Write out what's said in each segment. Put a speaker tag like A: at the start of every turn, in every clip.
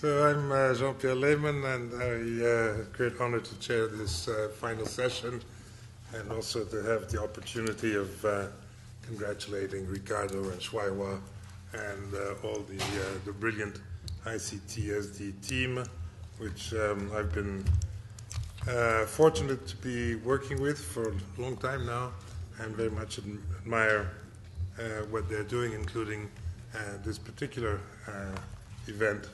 A: So I'm Jean-Pierre Lehmann, and a great honor to chair this final session, and also to have the opportunity of congratulating Ricardo and Schweiwa and all the brilliant ICTSD team, which I've been fortunate to be working with for a long time now, and very much admire what they're doing, including this particular event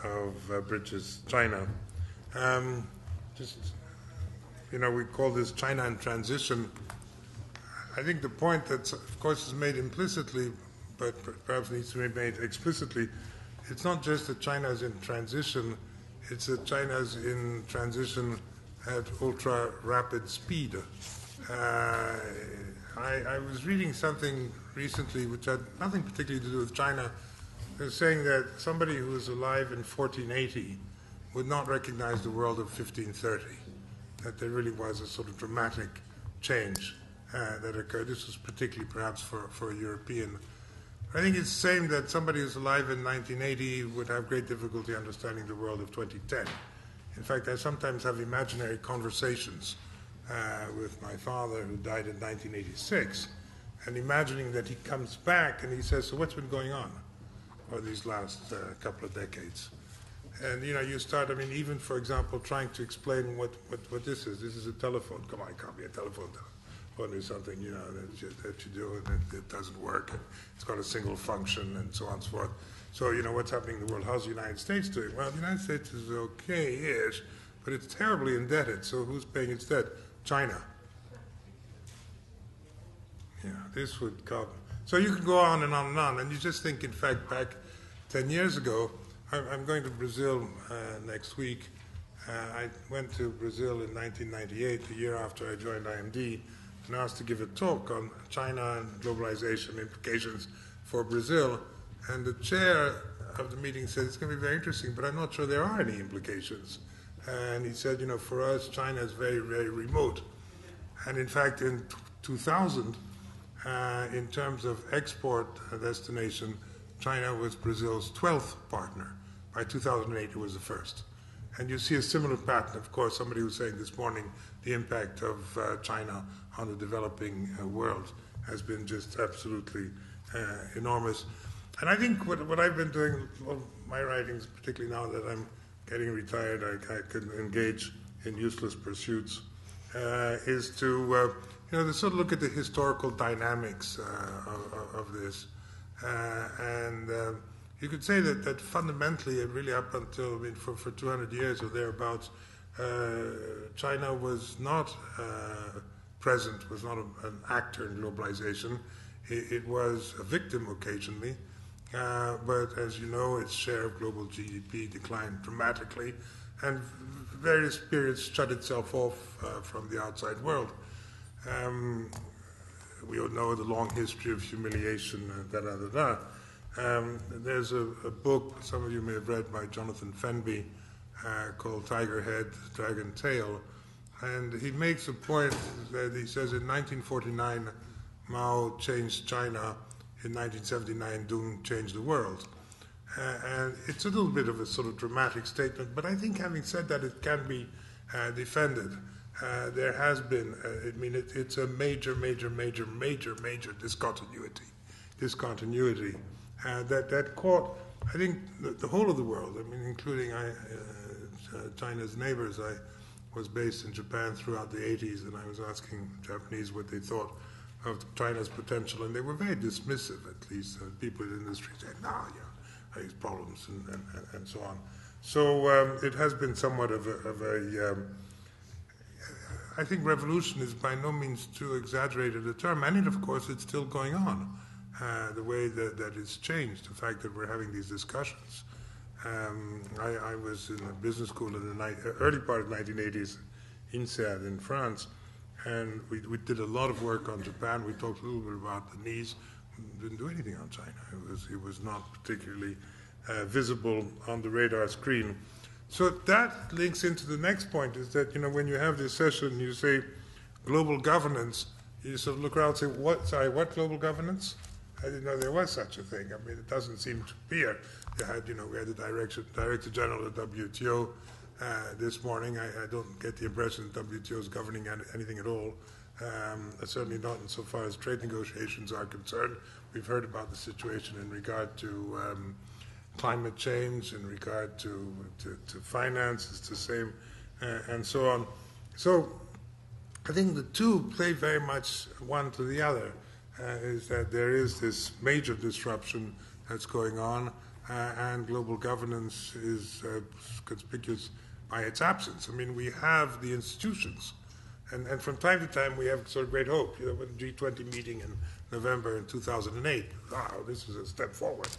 A: of Bridges China. We call this China in transition. I think the point that, of course, is made implicitly, but perhaps needs to be made explicitly, it's not just that China is in transition, it's that China is in transition at ultra-rapid speed. I was reading something recently which had nothing particularly to do with China. They're saying that somebody who was alive in 1480 would not recognize the world of 1530, that there really was a sort of dramatic change that occurred. This was particularly perhaps for a European. I think it's the same that somebody who's alive in 1980 would have great difficulty understanding the world of 2010. In fact, I sometimes have imaginary conversations with my father, who died in 1986, and imagining that he comes back and he says, so what's been going on for these last couple of decades? And, you start, even, for example, trying to explain what this is. This is a telephone. Come on, it can't be a telephone. Telephone is something, that you do, and it doesn't work. It's got a single function, and so on and so forth. So, what's happening in the world? How's the United States doing? Well, the United States is okay-ish, but it's terribly indebted. So who's paying its debt? China. Yeah, this would come. So you can go on and on and on. And you just think, in fact, back 10 years ago, I'm going to Brazil next week. I went to Brazil in 1998, the year after I joined IMD, and asked to give a talk on China and globalization implications for Brazil. And the chair of the meeting said, it's going to be very interesting, but I'm not sure there are any implications. And he said, for us, China is very, very remote. And in fact, in 2000, in terms of export destination, China was Brazil's 12th partner. By 2008, it was the first. And you see a similar pattern. Of course, somebody was saying this morning, the impact of China on the developing world has been just absolutely enormous. And I think what I've been doing, my writings, particularly now that I'm getting retired, I can engage in useless pursuits, is to sort of look at the historical dynamics of this. And you could say that fundamentally, and really up until, for 200 years or thereabouts, China was not present, was not an actor in globalization. It was a victim occasionally. But as you know, its share of global GDP declined dramatically, and various periods shut itself off from the outside world. We all know the long history of humiliation, There's a book, some of you may have read, by Jonathan Fenby, called Tiger Head, Dragon Tail, and he makes a point that he says in 1949, Mao changed China. In 1979, Deng changed the world. And it's a little bit of a sort of dramatic statement, but I think having said that, it can be defended. There has been, it's a major discontinuity. That caught, I think, the whole of the world, including China's neighbors. I was based in Japan throughout the 80s, and I was asking Japanese what they thought of China's potential, and they were very dismissive, at least. People in the industry said, these problems, and so on. So it has been somewhat of a I think revolution is by no means too exaggerated a term, and of course, it's still going on. The way that it's changed, the fact that we're having these discussions. I was in a business school in the early part of the 1980s, INSEAD in France, and we did a lot of work on Japan. We talked a little bit about the knees. We didn't do anything on China. It was not particularly visible on the radar screen. So that links into the next point, is that, when you have this session, you say global governance, you sort of look around and say, what global governance? I didn't know there was such a thing. It doesn't seem to appear. they had, we had the Director General of the WTO this morning. I don't get the impression that WTO is governing anything at all. Certainly not insofar as trade negotiations are concerned. We've heard about the situation in regard to climate change, in regard to finance, it's the same, and so on. So I think the two play very much one to the other, is that there is this major disruption that's going on, and global governance is conspicuous by its absence. I mean, we have the institutions, and from time to time we have sort of great hope. With the G20 meeting in November in 2008, wow, this is a step forward.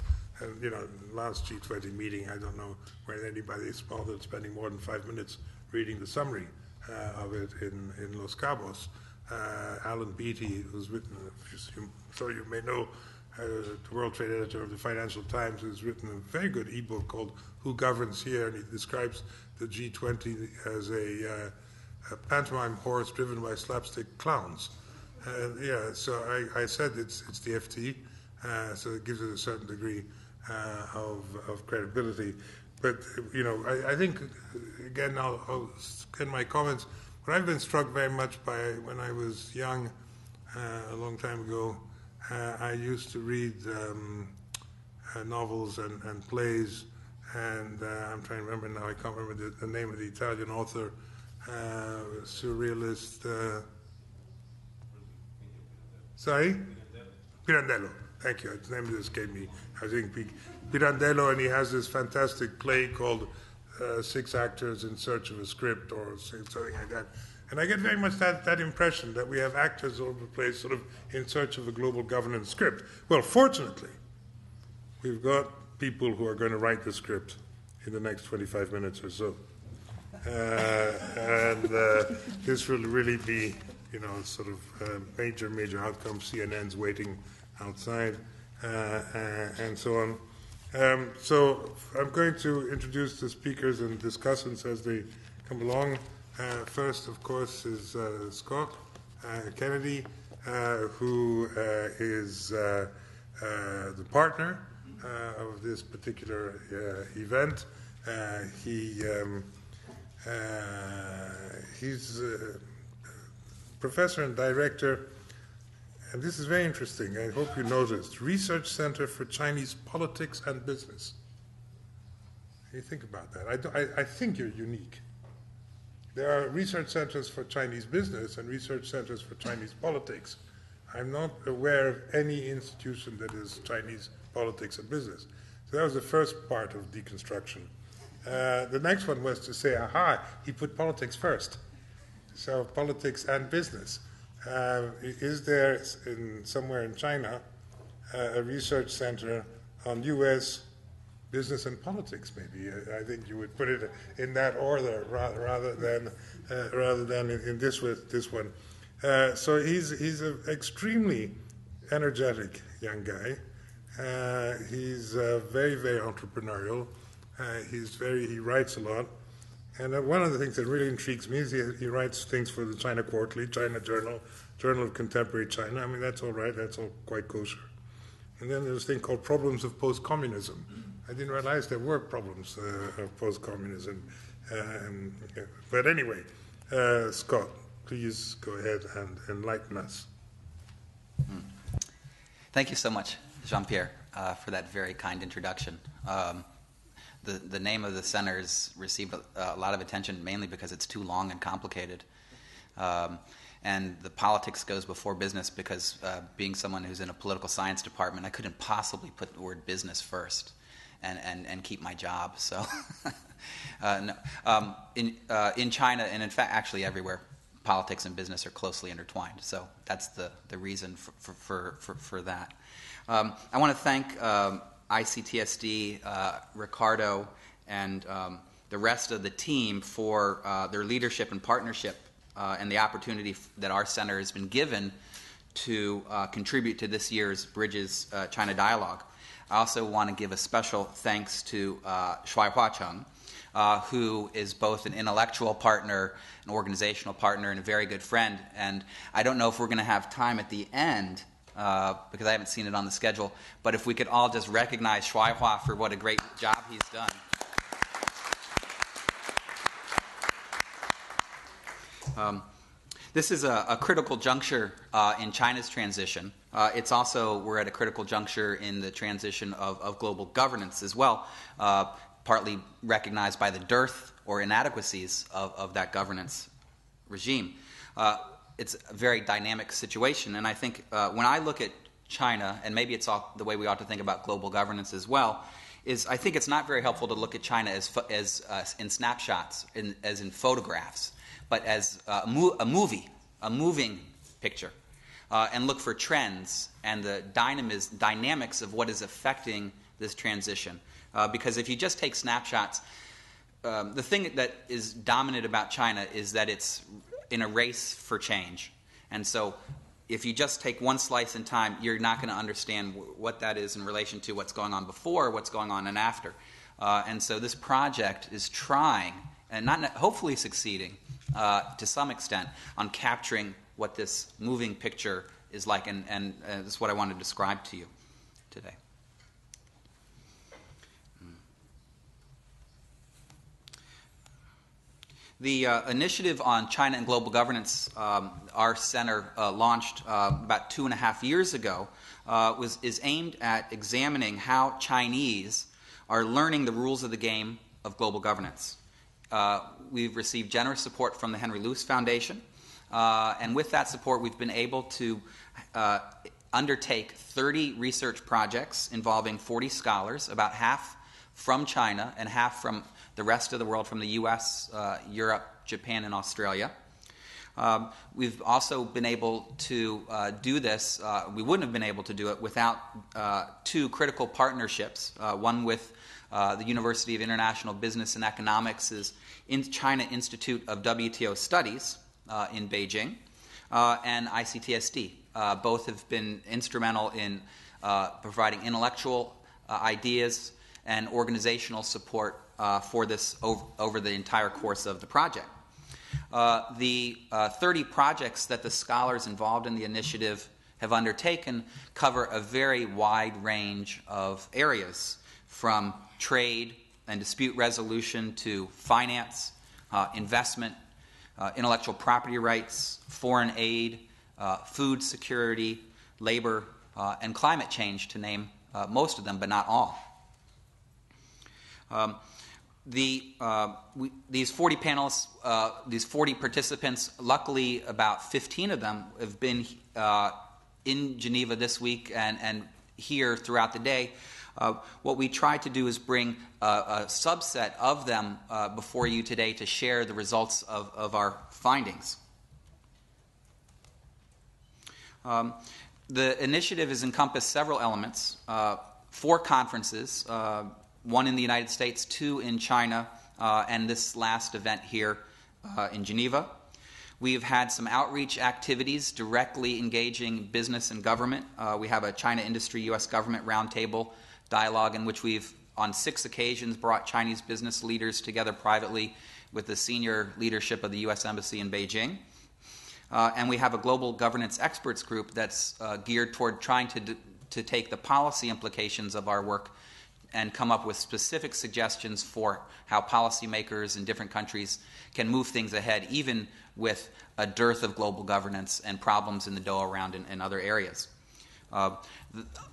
A: And, the last G20 meeting, I don't know where anybody is bothered spending more than 5 minutes reading the summary of it in Los Cabos. Alan Beatty, who's written, so you may know, the World Trade Editor of the Financial Times, who's written a very good ebook called Who Governs Here, and he describes the G20 as a pantomime horse driven by slapstick clowns. So I said it's the FT, so it gives it a certain degree of credibility. But, I think, again, I'll end my comments. What I've been struck very much by when I was young, a long time ago, I used to read novels and plays, and I'm trying to remember now, I can't remember the name of the Italian author, surrealist, sorry? Pirandello. Thank you. His name escaped me. I think Pirandello, and he has this fantastic play called 6 Actors in Search of a Script, or something like that. And I get very much that impression that we have actors all over the place sort of in search of a global governance script. Well, fortunately, we've got people who are going to write the script in the next 25 minutes or so. And this will really be, sort of major outcome. CNN's waiting outside, and so on. So I'm going to introduce the speakers and discussants as they come along. First, of course, is Scott Kennedy, who is the partner of this particular event. He's professor and director, and this is very interesting, I hope you noticed, Research Center for Chinese Politics and Business. You think about that. I think you're unique. There are research centers for Chinese business and research centers for Chinese politics. I'm not aware of any institution that is Chinese politics and business. So that was the first part of deconstruction. The next one was to say, aha, he put politics first. So politics and business. Is there somewhere in China a research center on U.S. business and politics? Maybe I think you would put it in that order rather than in this one. So he's an extremely energetic young guy. He's very entrepreneurial. He writes a lot. And one of the things that really intrigues me is he writes things for the China Quarterly, China Journal, Journal of Contemporary China. I mean, that's all right. That's all quite kosher. And then there's a thing called Problems of Post-Communism. I didn't realize there were problems of post-communism. But anyway, Scott, please go ahead and enlighten us.
B: Thank you so much, Jean-Pierre, for that very kind introduction. The name of the center has received a lot of attention, mainly because it's too long and complicated. And the politics goes before business because being someone who's in a political science department, I couldn't possibly put the word business first and keep my job. So in China, and in fact actually everywhere, politics and business are closely intertwined. So that's the reason for that. I want to thank ICTSD, Ricardo, and the rest of the team for their leadership and partnership and the opportunity that our center has been given to contribute to this year's Bridges China Dialogue. I also want to give a special thanks to Shuai Huacheng, who is both an intellectual partner, an organizational partner, and a very good friend. And I don't know if we're going to have time at the end because I haven't seen it on the schedule. But if we could all just recognize Shuaihua for what a great job he's done. This is a critical juncture in China's transition. It's also, we're at a critical juncture in the transition of global governance as well, partly recognized by the dearth or inadequacies of that governance regime. It's a very dynamic situation, and I think when I look at China, and maybe it's the way we ought to think about global governance as well, is I think it's not very helpful to look at China as in snapshots, as in photographs, but as a moving picture, and look for trends and the dynamics of what is affecting this transition. Because if you just take snapshots, the thing that is dominant about China is that it's in a race for change. And so if you just take one slice in time, you're not going to understand what that is in relation to what's going on before, what's going on and after. And so this project is trying, and hopefully succeeding to some extent, on capturing what this moving picture is like, and this is what I want to describe to you today. The initiative on China and global governance, our center launched about 2.5 years ago, is aimed at examining how Chinese are learning the rules of the game of global governance. We've received generous support from the Henry Luce Foundation, and with that support we've been able to undertake 30 research projects involving 40 scholars, about half from China and half from the rest of the world, from the US, Europe, Japan, and Australia. We've also been able to do this. We wouldn't have been able to do it without two critical partnerships, one with the University of International Business and Economics' China Institute of WTO Studies in Beijing, and ICTSD. Both have been instrumental in providing intellectual ideas and organizational support for this over the entire course of the project. The 30 projects that the scholars involved in the initiative have undertaken cover a very wide range of areas, from trade and dispute resolution to finance, investment, intellectual property rights, foreign aid, food security, labor, and climate change, to name most of them, but not all. These 40 panelists, these 40 participants, luckily about 15 of them have been in Geneva this week and here throughout the day. What we try to do is bring a subset of them before you today to share the results of our findings. The initiative has encompassed several elements, 4 conferences, 1 in the United States, 2 in China, and this last event here in Geneva. We've had some outreach activities directly engaging business and government. We have a China Industry U.S. Government Roundtable dialogue in which we've, on 6 occasions, brought Chinese business leaders together privately with the senior leadership of the U.S. Embassy in Beijing. And we have a global governance experts group that's geared toward trying to take the policy implications of our work and come up with specific suggestions for how policymakers in different countries can move things ahead, even with a dearth of global governance and problems in the Doha Round and other areas.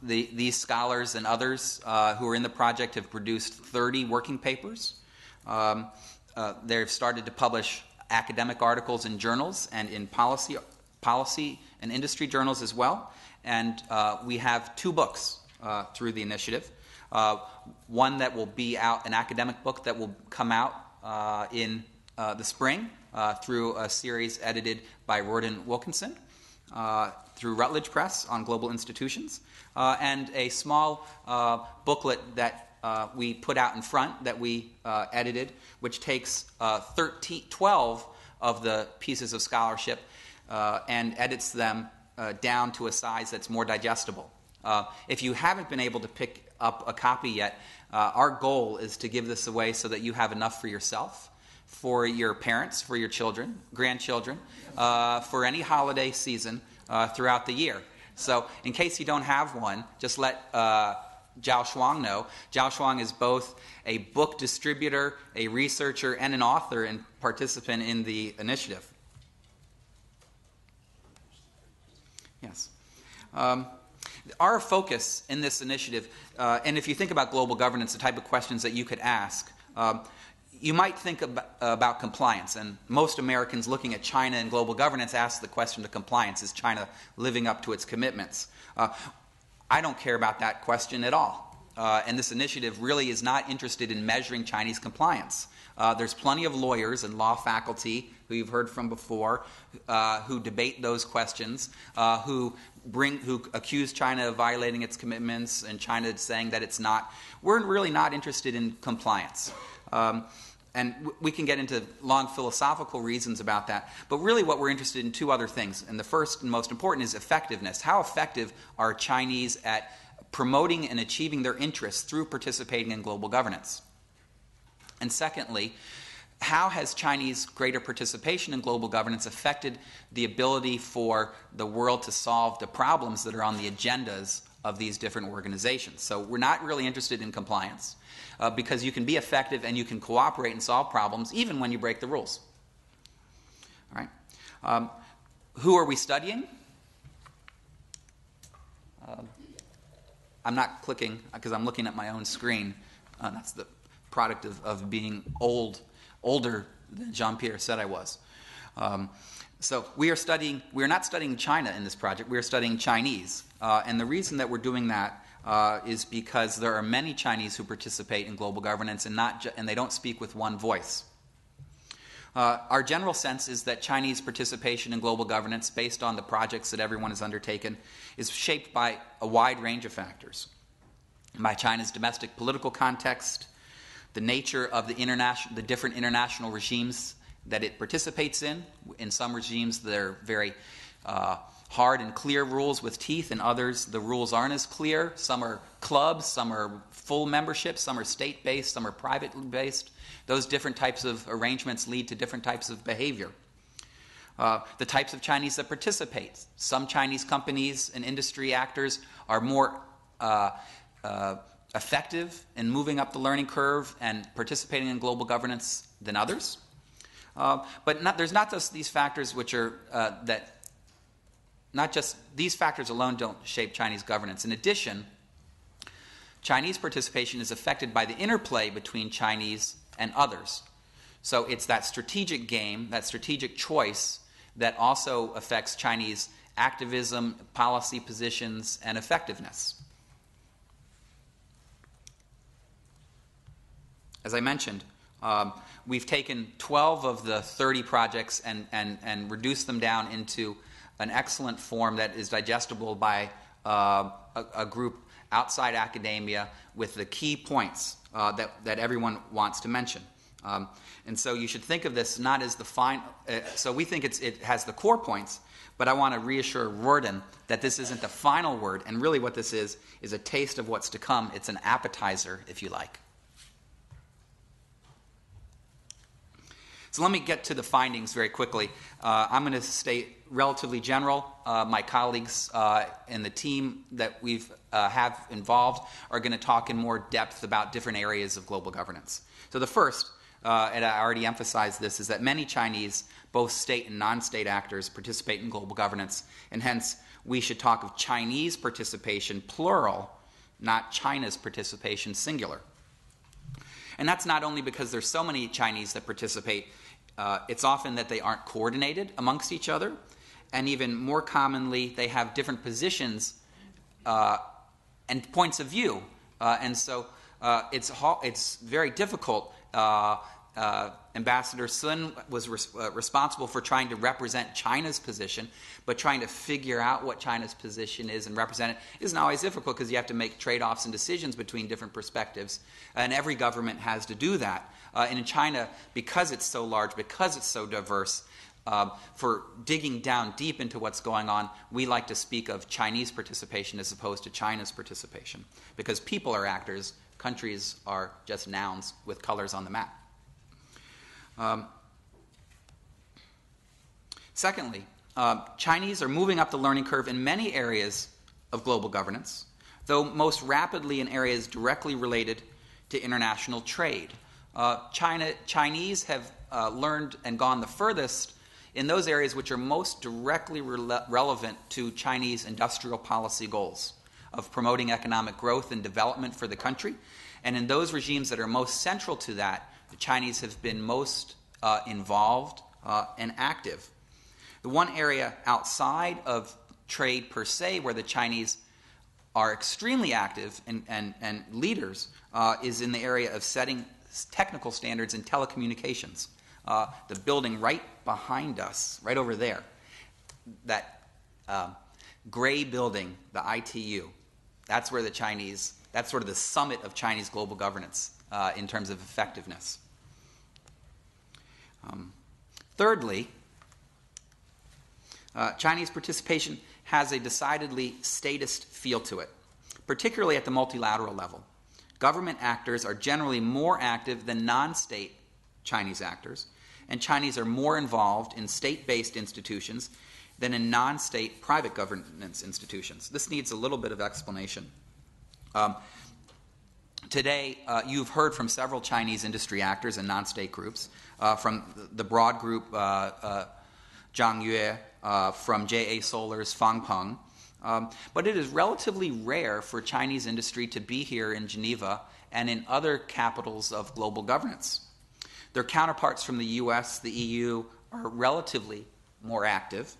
B: These scholars and others who are in the project have produced 30 working papers. They've started to publish academic articles in journals and in policy and industry journals as well. And we have 2 books through the initiative. One that will be out, an academic book that will come out in the spring through a series edited by Roden Wilkinson through Routledge Press on global institutions, and a small booklet that we put out in front that we edited, which takes 12 of the pieces of scholarship and edits them down to a size that's more digestible. If you haven't been able to pick up a copy yet, our goal is to give this away so that you have enough for yourself, for your parents, for your children, grandchildren, for any holiday season throughout the year. So in case you don't have one, just let Zhao Shuang know. Zhao Shuang is both a book distributor, a researcher, and an author and participant in the initiative. Yes. Our focus in this initiative, and if you think about global governance, the type of questions that you could ask, you might think about compliance, and most Americans looking at China and global governance ask the question of compliance. Is China living up to its commitments? I don't care about that question at all. And this initiative really is not interested in measuring Chinese compliance. There's plenty of lawyers and law faculty who you've heard from before who debate those questions, who accuse China of violating its commitments and China saying that it's not. We're really not interested in compliance. And we can get into long philosophical reasons about that. But really what we're interested in two other things. And the first and most important is effectiveness. How effective are Chinese at promoting and achieving their interests through participating in global governance? And secondly, how has Chinese greater participation in global governance affected the ability for the world to solve the problems that are on the agendas of these different organizations? So we're not really interested in compliance. Because you can be effective and you can cooperate and solve problems even when you break the rules. All right. Who are we studying? I'm not clicking because I'm looking at my own screen. That's the product of being older than Jean-Pierre said I was. So we are not studying China in this project. We are studying Chinese. And the reason that we're doing that is because there are many Chinese who participate in global governance and they don't speak with one voice. Our general sense is that Chinese participation in global governance, based on the projects that everyone has undertaken, is shaped by a wide range of factors. By China's domestic political context, the nature of the different international regimes that it participates in. In some regimes, they're very hard and clear rules with teeth, and others the rules aren't as clear. Some are clubs, some are full membership, some are state-based, some are privately-based. Those different types of arrangements lead to different types of behavior. The types of Chinese that participate. Some Chinese companies and industry actors are more effective in moving up the learning curve and participating in global governance than others. But there's not just these factors which are not just these factors alone don't shape Chinese governance. In addition, Chinese participation is affected by the interplay between Chinese and others. So it's that strategic game, that strategic choice that also affects Chinese activism, policy positions, and effectiveness. As I mentioned, we've taken 12 of the 30 projects and reduced them down into an excellent form that is digestible by a group outside academia with the key points that everyone wants to mention. And so you should think of this not as the final. So we think it has the core points, but I want to reassure Worden that this isn't the final word, and really what this is a taste of what's to come. It's an appetizer, if you like. So let me get to the findings very quickly. I'm going to stay relatively general. My colleagues and the team that we've have involved are going to talk in more depth about different areas of global governance. So the first, and I already emphasized this, is that many Chinese, both state and non-state actors, participate in global governance, and hence we should talk of Chinese participation, plural, not China's participation, singular. And that's not only because there's so many Chinese that participate, it's often that they aren't coordinated amongst each other, and even more commonly, they have different positions and points of view. And so it's very difficult. Ambassador Sun was responsible for trying to represent China's position, but trying to figure out what China's position is and represent it isn't always difficult because you have to make trade-offs and decisions between different perspectives, and every government has to do that. And in China, because it's so large, because it's so diverse, for digging down deep into what's going on, we like to speak of Chinese participation as opposed to China's participation, because people are actors, countries are just nouns with colors on the map. Secondly, Chinese are moving up the learning curve in many areas of global governance, though most rapidly in areas directly related to international trade. Chinese have learned and gone the furthest in those areas which are most directly relevant to Chinese industrial policy goals of promoting economic growth and development for the country. And in those regimes that are most central to that, the Chinese have been most involved and active. The one area outside of trade per se where the Chinese are extremely active and leaders is in the area of setting technical standards in telecommunications. The building right behind us, right over there, that gray building, the ITU, that's where the Chinese, that's sort of the summit of Chinese global governance in terms of effectiveness. Thirdly, Chinese participation has a decidedly statist feel to it, particularly at the multilateral level. Government actors are generally more active than non-state Chinese actors, and Chinese are more involved in state-based institutions than in non-state private governance institutions. This needs a little bit of explanation. Today, you've heard from several Chinese industry actors and non-state groups, from the broad group Zhang Yue, from JA Solar's Fang Peng. But it is relatively rare for Chinese industry to be here in Geneva and in other capitals of global governance. Their counterparts from the US, the EU, are relatively more active,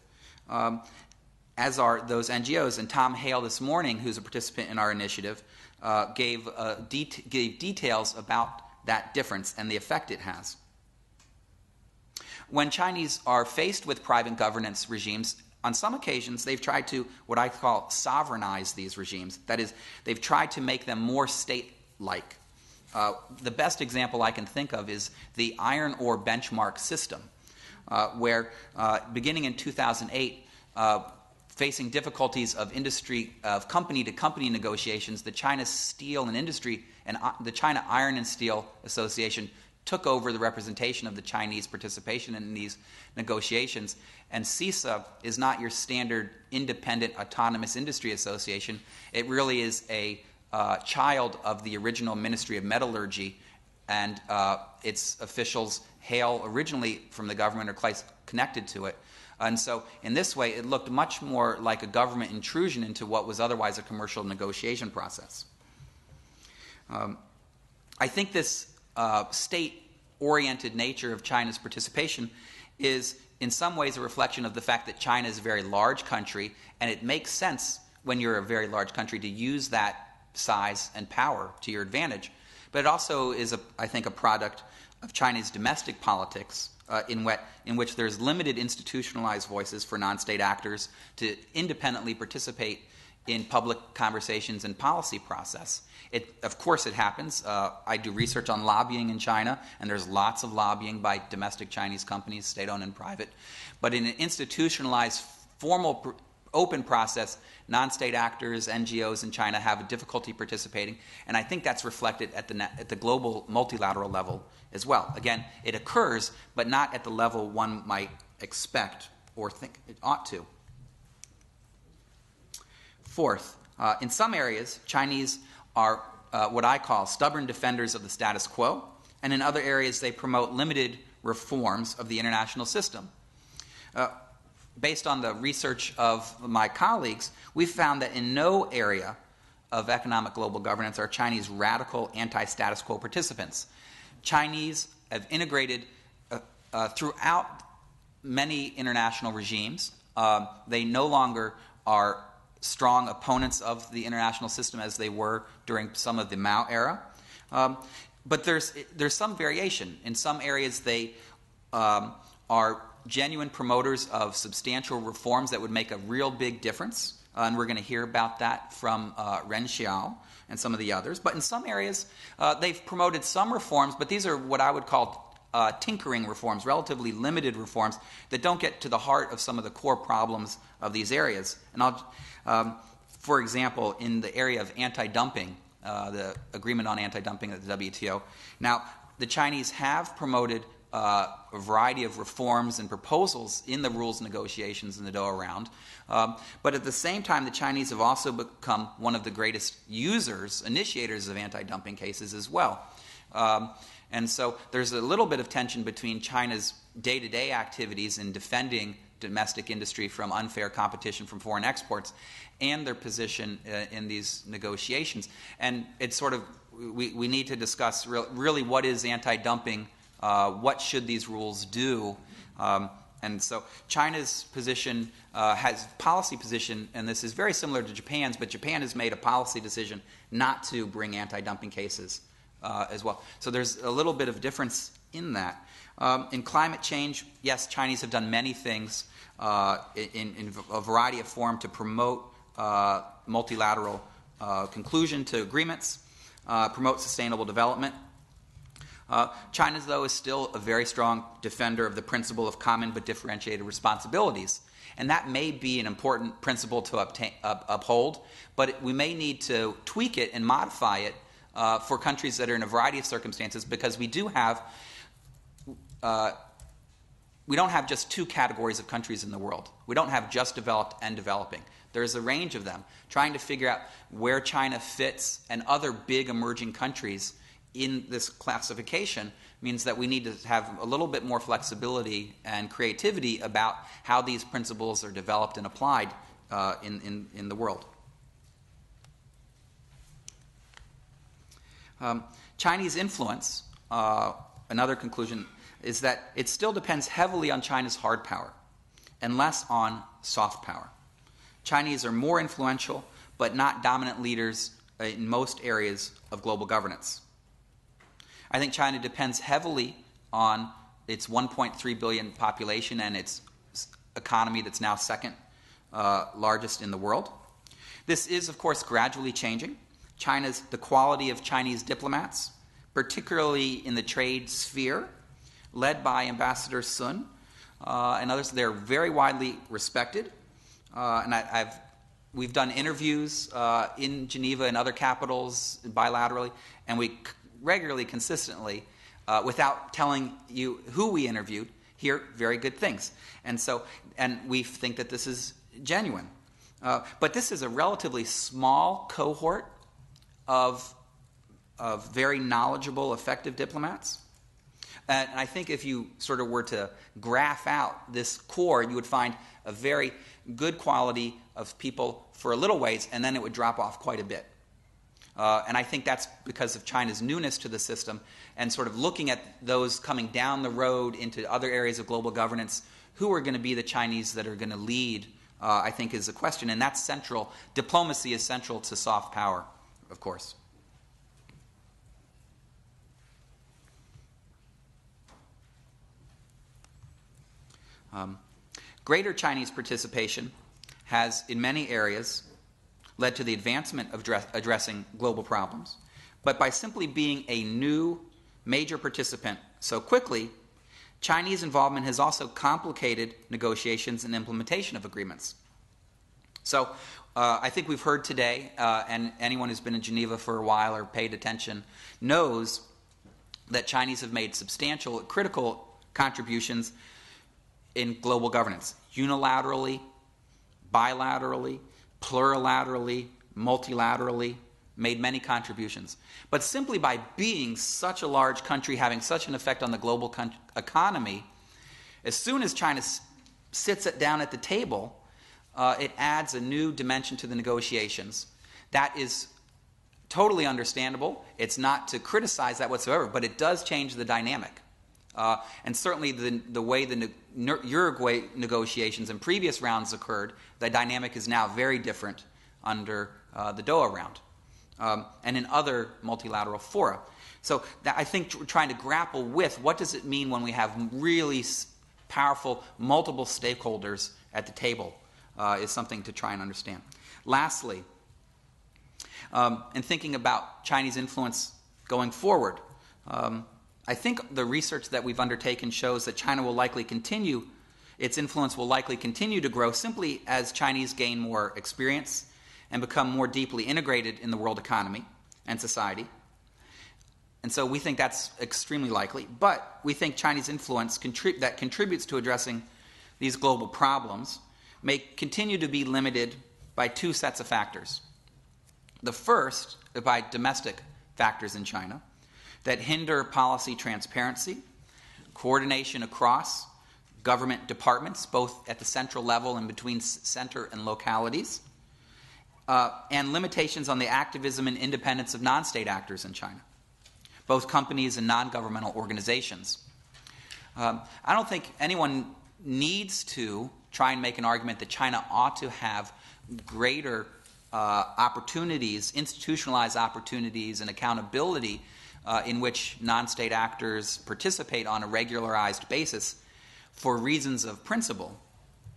B: as are those NGOs. And Tom Hale this morning, who's a participant in our initiative, gave details about that difference and the effect it has. When Chinese are faced with private governance regimes, on some occasions they've tried to, what I call, sovereignize these regimes. That is, they've tried to make them more state-like. The best example I can think of is the iron ore benchmark system, where beginning in 2008, facing difficulties of industry, of company-to-company negotiations, the China Steel and Industry and the China Iron and Steel Association took over the representation of the Chinese participation in these negotiations. And CISA is not your standard independent autonomous industry association. It really is a child of the original Ministry of Metallurgy, and its officials hail originally from the government or quite connected to it. And so in this way, it looked much more like a government intrusion into what was otherwise a commercial negotiation process. I think this state-oriented nature of China's participation is in some ways a reflection of the fact that China is a very large country, and it makes sense when you're a very large country to use that size and power to your advantage. But it also is, I think, a product of China's domestic politics, in which there's limited institutionalized voices for non-state actors to independently participate in public conversations and policy process. Of course it happens. I do research on lobbying in China, and there's lots of lobbying by domestic Chinese companies, state-owned and private. But in an institutionalized, formal, open process, non-state actors, NGOs in China have a difficulty participating, and I think that's reflected at the global multilateral level as well. Again, it occurs, but not at the level one might expect or think it ought to. Fourth, in some areas, Chinese are what I call stubborn defenders of the status quo, and in other areas they promote limited reforms of the international system. Based on the research of my colleagues, we've found that in no area of economic global governance are Chinese radical anti-status quo participants. Chinese have integrated throughout many international regimes. They no longer are strong opponents of the international system as they were during some of the Mao era. But there's some variation. In some areas they are genuine promoters of substantial reforms that would make a real big difference. And we're going to hear about that from Ren Xiao and some of the others. But in some areas, they've promoted some reforms, but these are what I would call tinkering reforms, relatively limited reforms that don't get to the heart of some of the core problems of these areas. And for example, in the area of anti-dumping, the agreement on anti-dumping at the WTO, now the Chinese have promoted a variety of reforms and proposals in the rules negotiations in the Doha round. But at the same time, the Chinese have also become one of the greatest initiators of anti-dumping cases as well. And so there's a little bit of tension between China's day-to-day activities in defending domestic industry from unfair competition from foreign exports and their position in these negotiations. And it's sort of, we need to discuss really what is anti-dumping, what should these rules do. And so China's position has policy position, and this is very similar to Japan's, but Japan has made a policy decision not to bring anti-dumping cases as well. So there's a little bit of difference in that. In climate change, yes, Chinese have done many things in a variety of forms to promote multilateral conclusion to agreements, promote sustainable development. China, though, is still a very strong defender of the principle of common but differentiated responsibilities. And that may be an important principle to uphold, but we may need to tweak it and modify it for countries that are in a variety of circumstances, because we don't have just two categories of countries in the world. We don't have just developed and developing. There's a range of them. Trying to figure out where China fits and other big emerging countries in this classification means that we need to have a little bit more flexibility and creativity about how these principles are developed and applied in the world. Chinese influence, another conclusion, is that it still depends heavily on China's hard power and less on soft power. Chinese are more influential but not dominant leaders in most areas of global governance. I think China depends heavily on its 1.3 billion population and its economy that's now second largest in the world. This is, of course, gradually changing. The quality of Chinese diplomats, particularly in the trade sphere, led by Ambassador Sun and others, they're very widely respected. And we've done interviews in Geneva and other capitals bilaterally, and we regularly, consistently, without telling you who we interviewed, hear very good things. And we think that this is genuine. But this is a relatively small cohort of very knowledgeable, effective diplomats. And I think if you sort of were to graph out this core, you would find a very good quality of people for a little ways, and then it would drop off quite a bit. And I think that's because of China's newness to the system and sort of looking at those coming down the road into other areas of global governance. Who are going to be the Chinese that are going to lead, I think, is a question. And that's central. Diplomacy is central to soft power, of course. Greater Chinese participation has, in many areas, led to the advancement of addressing global problems. But by simply being a new major participant so quickly, Chinese involvement has also complicated negotiations and implementation of agreements. So I think we've heard today, and anyone who's been in Geneva for a while or paid attention knows that Chinese have made substantial, critical contributions in global governance, unilaterally, bilaterally, plurilaterally, multilaterally, made many contributions. But simply by being such a large country, having such an effect on the global economy, as soon as China sits down at the table, it adds a new dimension to the negotiations. That is totally understandable. It's not to criticize that whatsoever, but it does change the dynamic. And certainly the way the Uruguay negotiations and previous rounds occurred, the dynamic is now very different under the Doha round and in other multilateral fora. So I think we're trying to grapple with what does it mean when we have really powerful multiple stakeholders at the table is something to try and understand. Lastly, in thinking about Chinese influence going forward, I think the research that we've undertaken shows that China will likely continue, its influence will likely continue to grow simply as Chinese gain more experience and become more deeply integrated in the world economy and society. And so we think that's extremely likely. But we think Chinese influence that contributes to addressing these global problems may continue to be limited by two sets of factors. The first, by domestic factors in China that hinder policy transparency, coordination across government departments, both at the central level and between center and localities, and limitations on the activism and independence of non-state actors in China, both companies and non-governmental organizations. I don't think anyone needs to try and make an argument that China ought to have greater opportunities, institutionalized opportunities and accountability in which non-state actors participate on a regularized basis for reasons of principle.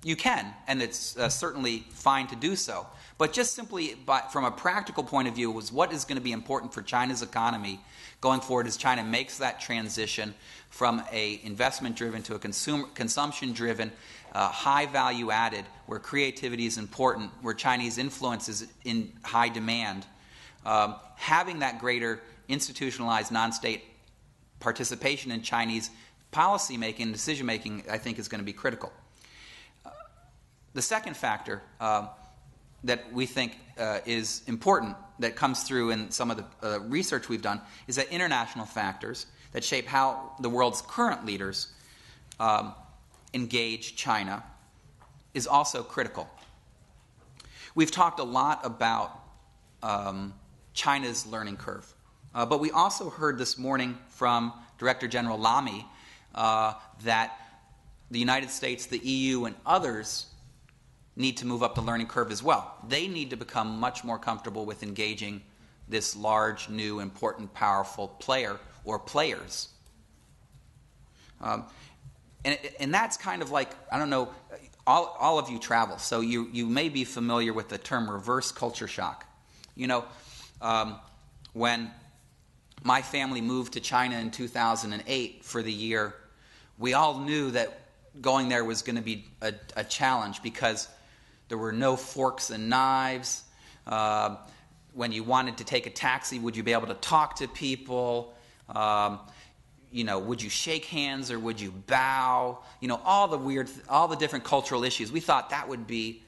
B: You can, and it's certainly fine to do so. But just simply from a practical point of view, was what is going to be important for China's economy going forward as China makes that transition from a investment-driven to a consumption-driven, high value added, where creativity is important, where Chinese influence is in high demand. Having that greater institutionalized non-state participation in Chinese policy making, decision making, I think is going to be critical. The second factor that we think is important that comes through in some of the research we've done is that international factors that shape how the world's current leaders engage China is also critical. We've talked a lot about China's learning curve, but we also heard this morning from Director General Lamy that the United States, the EU, and others need to move up the learning curve as well. They need to become much more comfortable with engaging this large, new, important, powerful player or players. And that's kind of like, I don't know, all of you travel, so you may be familiar with the term reverse culture shock. You know, when my family moved to China in 2008 for the year, we all knew that going there was going to be a challenge because there were no forks and knives. When you wanted to take a taxi, would you be able to talk to people? Would you shake hands or would you bow? All the different cultural issues. We thought that would be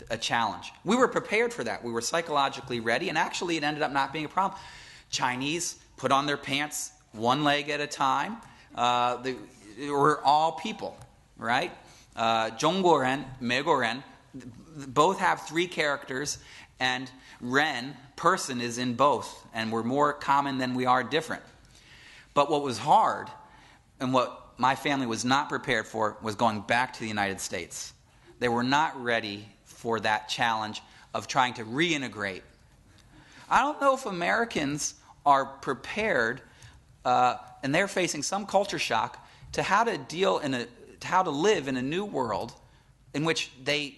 B: a challenge. We were prepared for that. We were psychologically ready, and actually it ended up not being a problem. Chinese put on their pants one leg at a time. We're all people, right? 中国人, 美国人, both have three characters, and ren, person, is in both, and we're more common than we are different. But what was hard, and what my family was not prepared for, was going back to the United States. They were not ready for that challenge of trying to reintegrate. I don't know if Americans are prepared, and they're facing some culture shock, to how to live in a new world in which they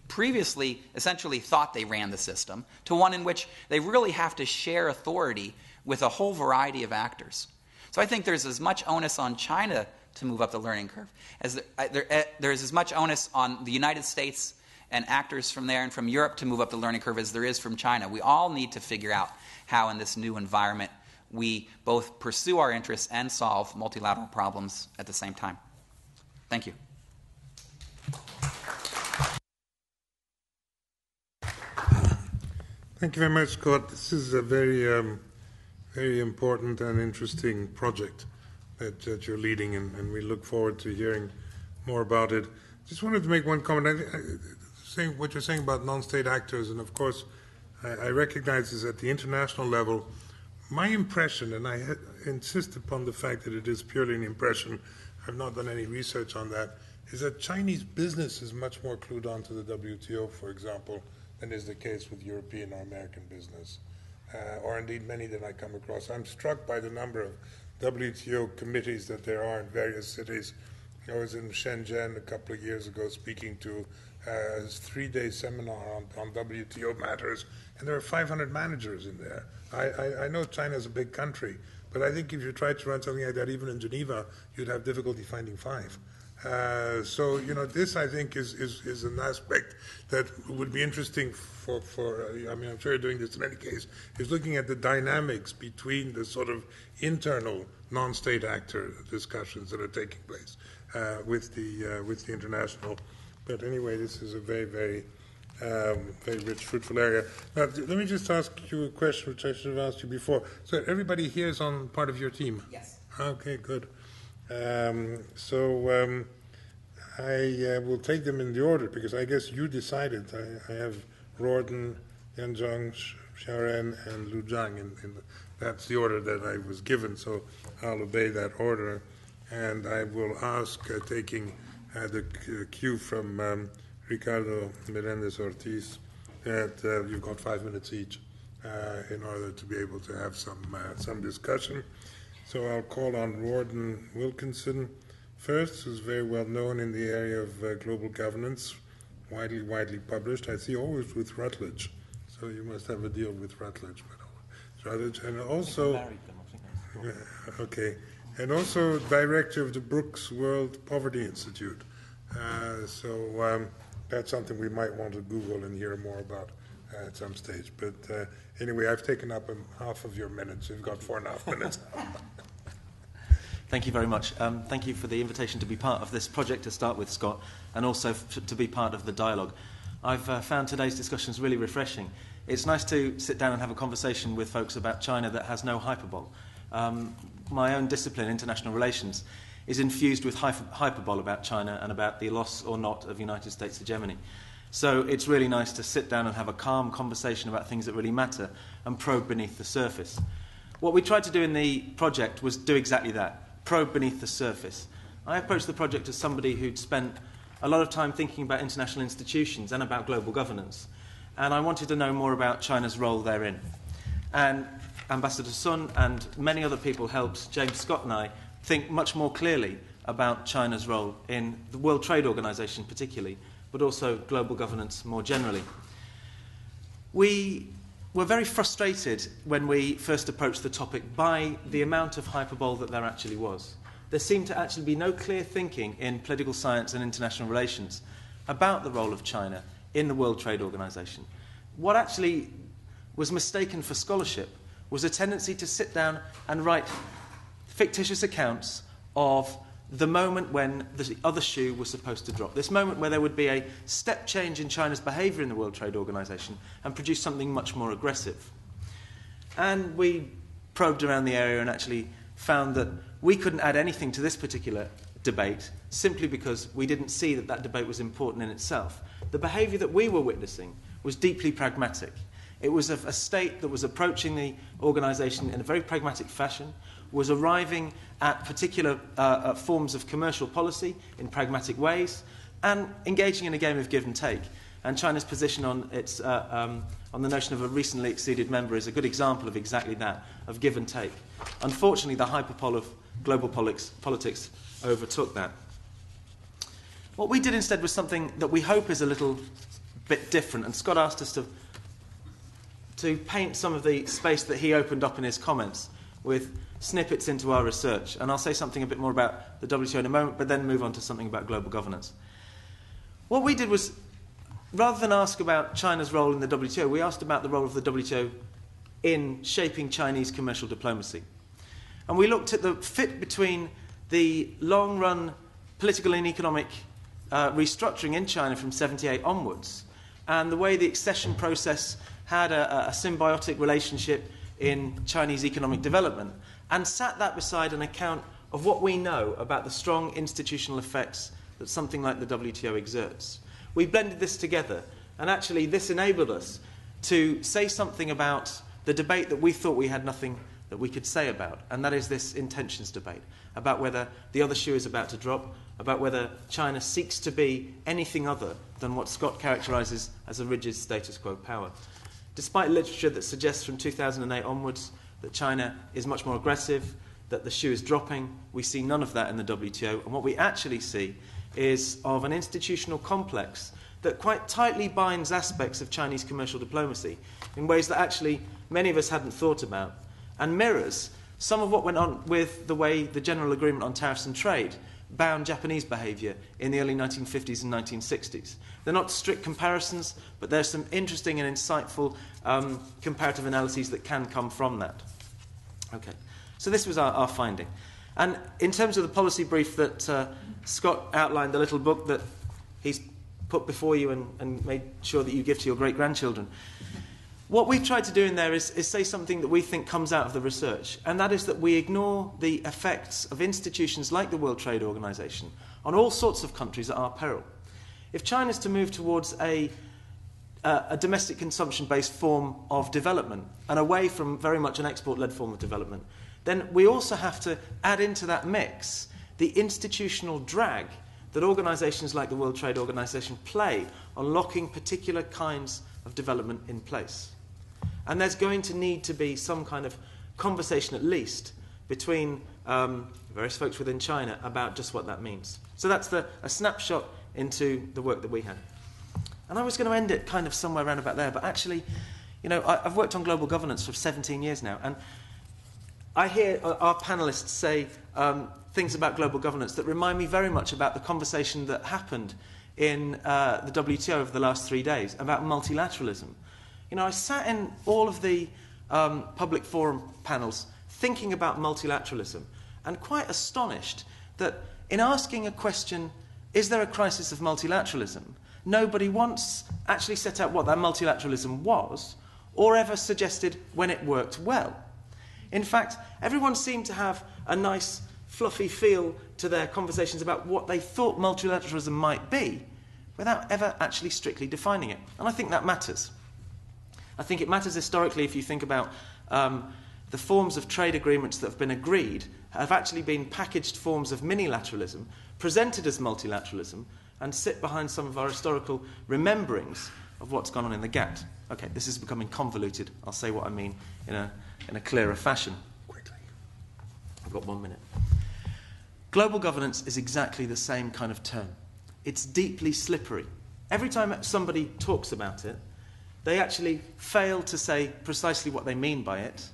B: previously essentially thought they ran the system, to one in which they really have to share authority with a whole variety of actors. So I think there's as much onus on China to move up the learning curve as there's as much onus on the United States and actors from there and from Europe to move up the learning curve as there is from China. We all need to figure out how in this new environment we both pursue our interests and solve multilateral problems at the same time. Thank you.
A: Thank you very much, Scott. This is a very, very important and interesting project that you're leading, and we look forward to hearing more about it. Just wanted to make one comment. Saying what you're saying about non-state actors, and of course, I recognize this at the international level. My impression, and I insist upon the fact that it is purely an impression, I've not done any research on that, is that Chinese business is much more clued on to the WTO, for example, than is the case with European or American business, or indeed many that I come across. I'm struck by the number of WTO committees that there are in various cities. I was in Shenzhen a couple of years ago speaking to a 3-day seminar on WTO matters, and there are 500 managers in there. I know China's a big country, But I think if you tried to run something like that, even in Geneva, you'd have difficulty finding 5. So, this I think is an aspect that would be interesting for I mean, I'm sure you're doing this in any case, is looking at the dynamics between the sort of internal non-state actor discussions that are taking place with the international. But anyway, this is a very, very, very rich, fruitful area. Now, let me just ask you a question which I should have asked you before. So everybody here is on part of your team?
B: Yes.
A: Okay, good. I will take them in the order because I guess you decided. I have Rorden, Yanzhong, Xiaoren, and Lu Zhang. That's the order that I was given, so I'll obey that order. And I will ask, taking the cue from Ricardo Melendez-Ortiz, that you've got 5 minutes each in order to be able to have some discussion. So I'll call on Rorden Wilkinson first, who's very well known in the area of global governance, widely published. I see always with Routledge, so you must have a deal with Routledge. And also, okay, and also director of the Brooks World Poverty Institute. So that's something we might want to Google and hear more about at some stage. But anyway, I've taken up half of your minutes. You've got 4.5 minutes.
C: Thank you very much. Thank you for the invitation to be part of this project to start with, Scott, and also to be part of the dialogue. I've found today's discussions really refreshing. It's nice to sit down and have a conversation with folks about China that has no hyperbole. My own discipline, international relations, is infused with hyperbole about China and about the loss or not of United States hegemony. So it's really nice to sit down and have a calm conversation about things that really matter and probe beneath the surface. What we tried to do in the project was do exactly that. Probe beneath the surface. I approached the project as somebody who'd spent a lot of time thinking about international institutions and about global governance, and I wanted to know more about China's role therein. And Ambassador Sun and many other people helped James Scott and I think much more clearly about China's role in the World Trade Organization particularly, but also global governance more generally. We were very frustrated when we first approached the topic by the amount of hyperbole that there actually was. There seemed to actually be no clear thinking in political science and international relations about the role of China in the World Trade Organization. What actually was mistaken for scholarship was a tendency to sit down and write fictitious accounts of the moment when the other shoe was supposed to drop. This moment where there would be a step change in China's behaviour in the World Trade Organization and produce something much more aggressive. And we probed around the area and actually found that we couldn't add anything to this particular debate simply because we didn't see that debate was important in itself. The behaviour that we were witnessing was deeply pragmatic. It was a state that was approaching the organisation in a very pragmatic fashion, was arriving at particular forms of commercial policy in pragmatic ways, and engaging in a game of give and take. And China's position on its on the notion of a recently acceded member is a good example of exactly that, of give and take. Unfortunately, the hyperpole of global politics overtook that. What we did instead was something that we hope is a little bit different, and Scott asked us to paint some of the space that he opened up in his comments with snippets into our research. And I'll say something a bit more about the WTO in a moment, but then move on to something about global governance. What we did was, rather than ask about China's role in the WTO, we asked about the role of the WTO in shaping Chinese commercial diplomacy. And we looked at the fit between the long-run political and economic restructuring in China from 1978 onwards, and the way the accession process had a symbiotic relationship in Chinese economic development, and sat that beside an account of what we know about the strong institutional effects that something like the WTO exerts. We blended this together, and actually this enabled us to say something about the debate that we thought we had nothing that we could say about, and that is this intentions debate, about whether the other shoe is about to drop, about whether China seeks to be anything other than what Scott characterises as a rigid status quo power. Despite literature that suggests from 2008 onwards that China is much more aggressive, that the shoe is dropping, we see none of that in the WTO, and what we actually see is of an institutional complex that quite tightly binds aspects of Chinese commercial diplomacy in ways that actually many of us hadn't thought about, and mirrors Some of what went on with the way the General Agreement on Tariffs and Trade bound Japanese behaviour in the early 1950s and 1960s. They're not strict comparisons, but there's some interesting and insightful comparative analyses that can come from that. Okay, so this was our finding. And in terms of the policy brief that Scott outlined, the little book that he's put before you and made sure that you give to your great-grandchildren, what we've tried to do in there is say something that we think comes out of the research, and that is that we ignore the effects of institutions like the World Trade Organization on all sorts of countries at our peril. If China's to move towards a domestic consumption-based form of development and away from very much an export-led form of development, then we also have to add into that mix the institutional drag that organisations like the World Trade Organization play on locking particular kinds of development in place. And there's going to need to be some kind of conversation, at least, between various folks within China about just what that means. So that's a snapshot into the work that we had. And I was going to end it kind of somewhere around about there, but actually, you know, I've worked on global governance for 17 years now, and I hear our panellists say things about global governance that remind me very much about the conversation that happened in the WTO over the last 3 days about multilateralism. You know, I sat in all of the public forum panels thinking about multilateralism and quite astonished that in asking a question, is there a crisis of multilateralism, nobody once actually set out what that multilateralism was or ever suggested when it worked well. In fact, everyone seemed to have a nice, fluffy feel to their conversations about what they thought multilateralism might be without ever actually strictly defining it. And I think that matters. I think it matters historically if you think about the forms of trade agreements that have been agreed have actually been packaged forms of minilateralism, presented as multilateralism, and sit behind some of our historical rememberings of what's gone on in the GATT. Okay, this is becoming convoluted. I'll say what I mean in a clearer fashion. Quickly. I've got 1 minute. Global governance is exactly the same kind of term. It's deeply slippery. Every time somebody talks about it, they actually fail to say precisely what they mean by it,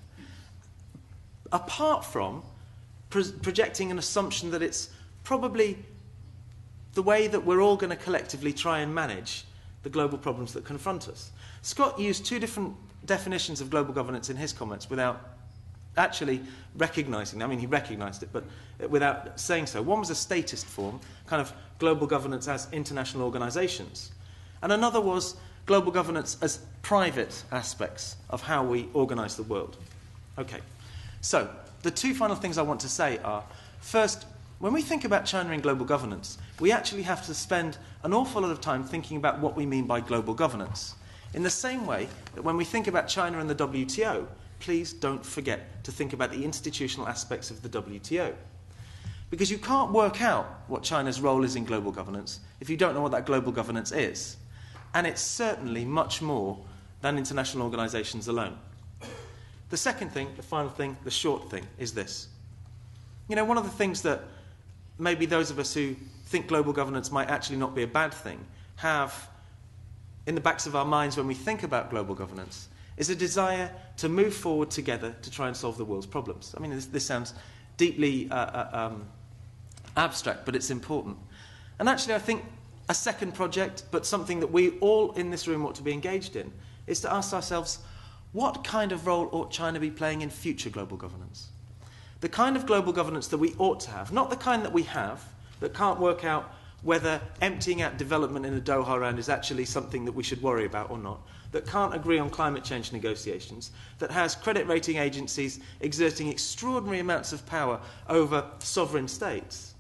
C: apart from projecting an assumption that it's probably the way that we're all going to collectively try and manage the global problems that confront us. Scott used 2 different definitions of global governance in his comments without actually recognising, I mean, he recognised it, but without saying so. One was a statist form, kind of global governance as international organisations. And another was global governance as private aspects of how we organise the world. Okay, so the 2 final things I want to say are, first, when we think about China in global governance, we actually have to spend an awful lot of time thinking about what we mean by global governance. In the same way that when we think about China and the WTO, please don't forget to think about the institutional aspects of the WTO. Because you can't work out what China's role is in global governance if you don't know what that global governance is. And it's certainly much more than international organisations alone. The second thing, the final thing, the short thing, is this. You know, one of the things that maybe those of us who think global governance might actually not be a bad thing have in the backs of our minds when we think about global governance is a desire to move forward together to try and solve the world's problems. I mean, this sounds deeply abstract, but it's important. And actually, I think a second project, but something that we all in this room ought to be engaged in, is to ask ourselves, what kind of role ought China be playing in future global governance? The kind of global governance that we ought to have, not the kind that we have, that can't work out whether emptying out development in a Doha round is actually something that we should worry about or not, that can't agree on climate change negotiations, that has credit rating agencies exerting extraordinary amounts of power over sovereign states.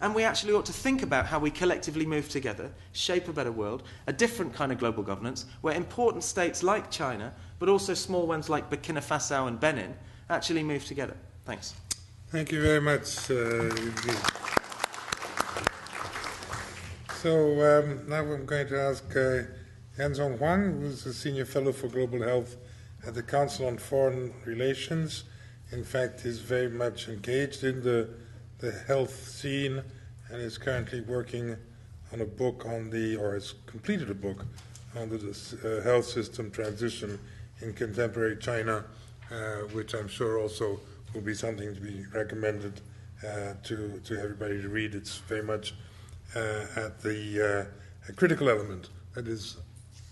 C: And we actually ought to think about how we collectively move together, shape a better world, a different kind of global governance, where important states like China, but also small ones like Burkina Faso and Benin, actually move together. Thanks.
A: Thank you very much. So now I'm going to ask Yanzong Huang, who's a Senior Fellow for Global Health at the Council on Foreign Relations. In fact, he's very much engaged in the health scene and is currently working on a book or has completed a book on the health system transition in contemporary China, which I'm sure also will be something to be recommended to everybody to read. It's very much at the critical element that is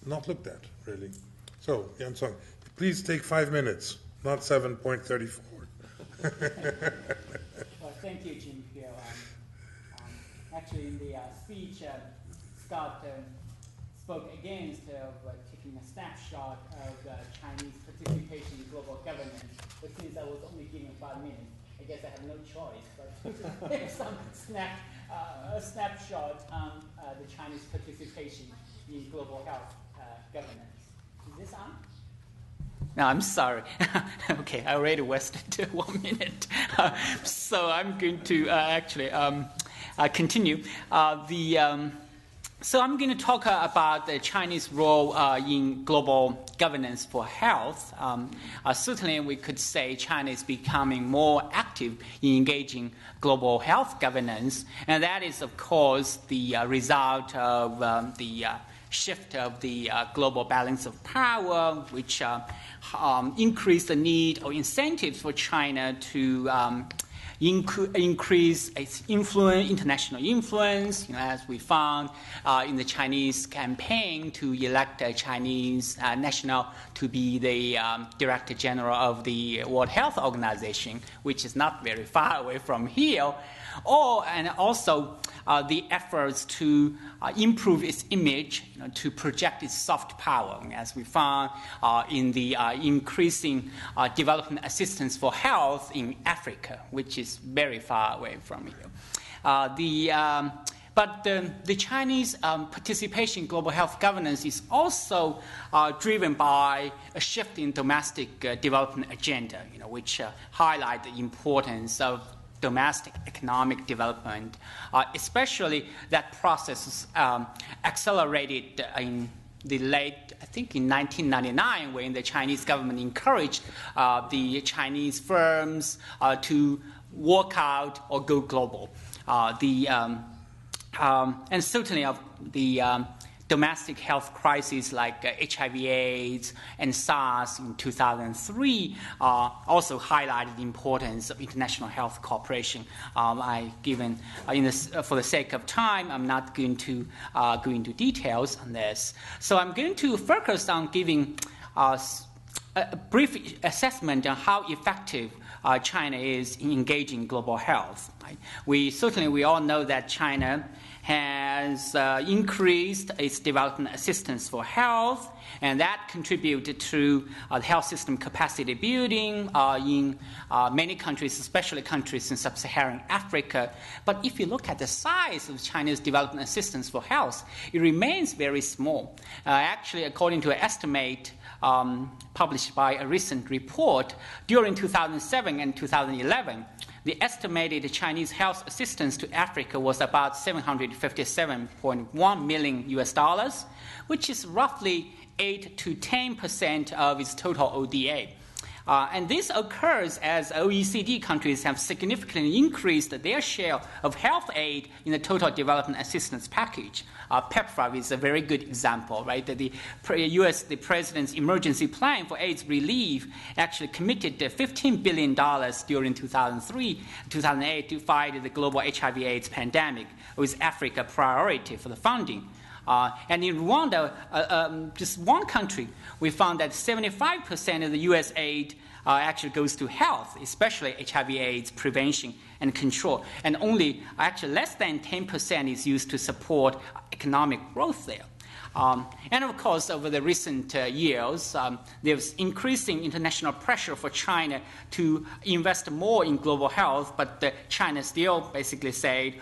A: not looked at, really. So, Yan Song, please take 5 minutes, not 7.34.
D: Well, thank you, Jim. Here, actually, in the speech, Scott spoke against taking a snapshot of Chinese participation in global governance. But since I was only given 5 minutes, I guess I have no choice but to take some snapshot on the Chinese participation in global health governance. Is this on?
E: No, I'm sorry. Okay, I already wasted 1 minute. So I'm going to actually continue. So I'm going to talk about the Chinese role in global governance for health. Certainly, we could say China is becoming more active in engaging global health governance, and that is, of course, the result of the shift of the global balance of power, which increase the need or incentives for China to increase its influence, international influence, as we found in the Chinese campaign to elect a Chinese national to be the Director General of the World Health Organization, which is not very far away from here, and also the efforts to improve its image, to project its soft power, as we found in the increasing development assistance for health in Africa, which is very far away from here. But the Chinese participation in global health governance is also driven by a shift in domestic development agenda, which highlight the importance of domestic economic development, especially that process is accelerated in the late, I think in 1999, when the Chinese government encouraged the Chinese firms to work out or go global. And certainly of the domestic health crises like HIV/AIDS and SARS in 2003 also highlighted the importance of international health cooperation. For the sake of time, I'm not going to go into details on this. So I'm going to focus on giving a brief assessment on how effective China is in engaging global health. Right? We all know that China has increased its development assistance for health, and that contributed to the health system capacity building in many countries, especially countries in sub-Saharan Africa. But if you look at the size of China's development assistance for health, it remains very small. Actually, according to an estimate published by a recent report, during 2007 and 2011, the estimated Chinese health assistance to Africa was about $757.1 million, which is roughly 8 to 10% of its total ODA. And this occurs as OECD countries have significantly increased their share of health aid in the total development assistance package. PEPFAR is a very good example, right? The President's emergency plan for AIDS relief actually committed $15 billion during 2008 to fight the global HIV/AIDS pandemic, with Africa priority for the funding. And in Rwanda, just one country, we found that 75% of the U.S. aid actually goes to health, especially HIV/AIDS prevention and control, and only actually less than 10% is used to support economic growth there. And of course, over the recent years, there's increasing international pressure for China to invest more in global health, but China still basically said,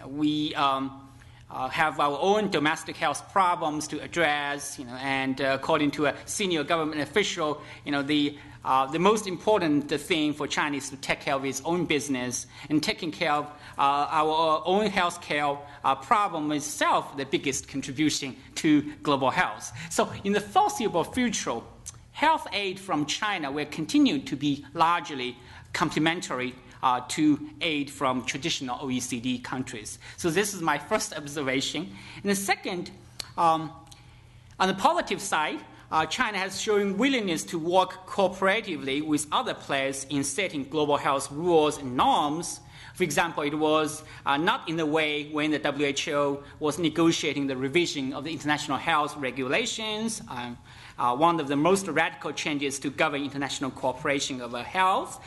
E: we have our own domestic health problems to address, and according to a senior government official, the most important thing for China is to take care of its own business, and taking care of our own health care problem itself the biggest contribution to global health. So in the foreseeable future, health aid from China will continue to be largely complementary to aid from traditional OECD countries. So this is my first observation. And the second, on the positive side, China has shown willingness to work cooperatively with other players in setting global health rules and norms. For example, it was not in the way when the WHO was negotiating the revision of the international health regulations, one of the most radical changes to govern international cooperation over health.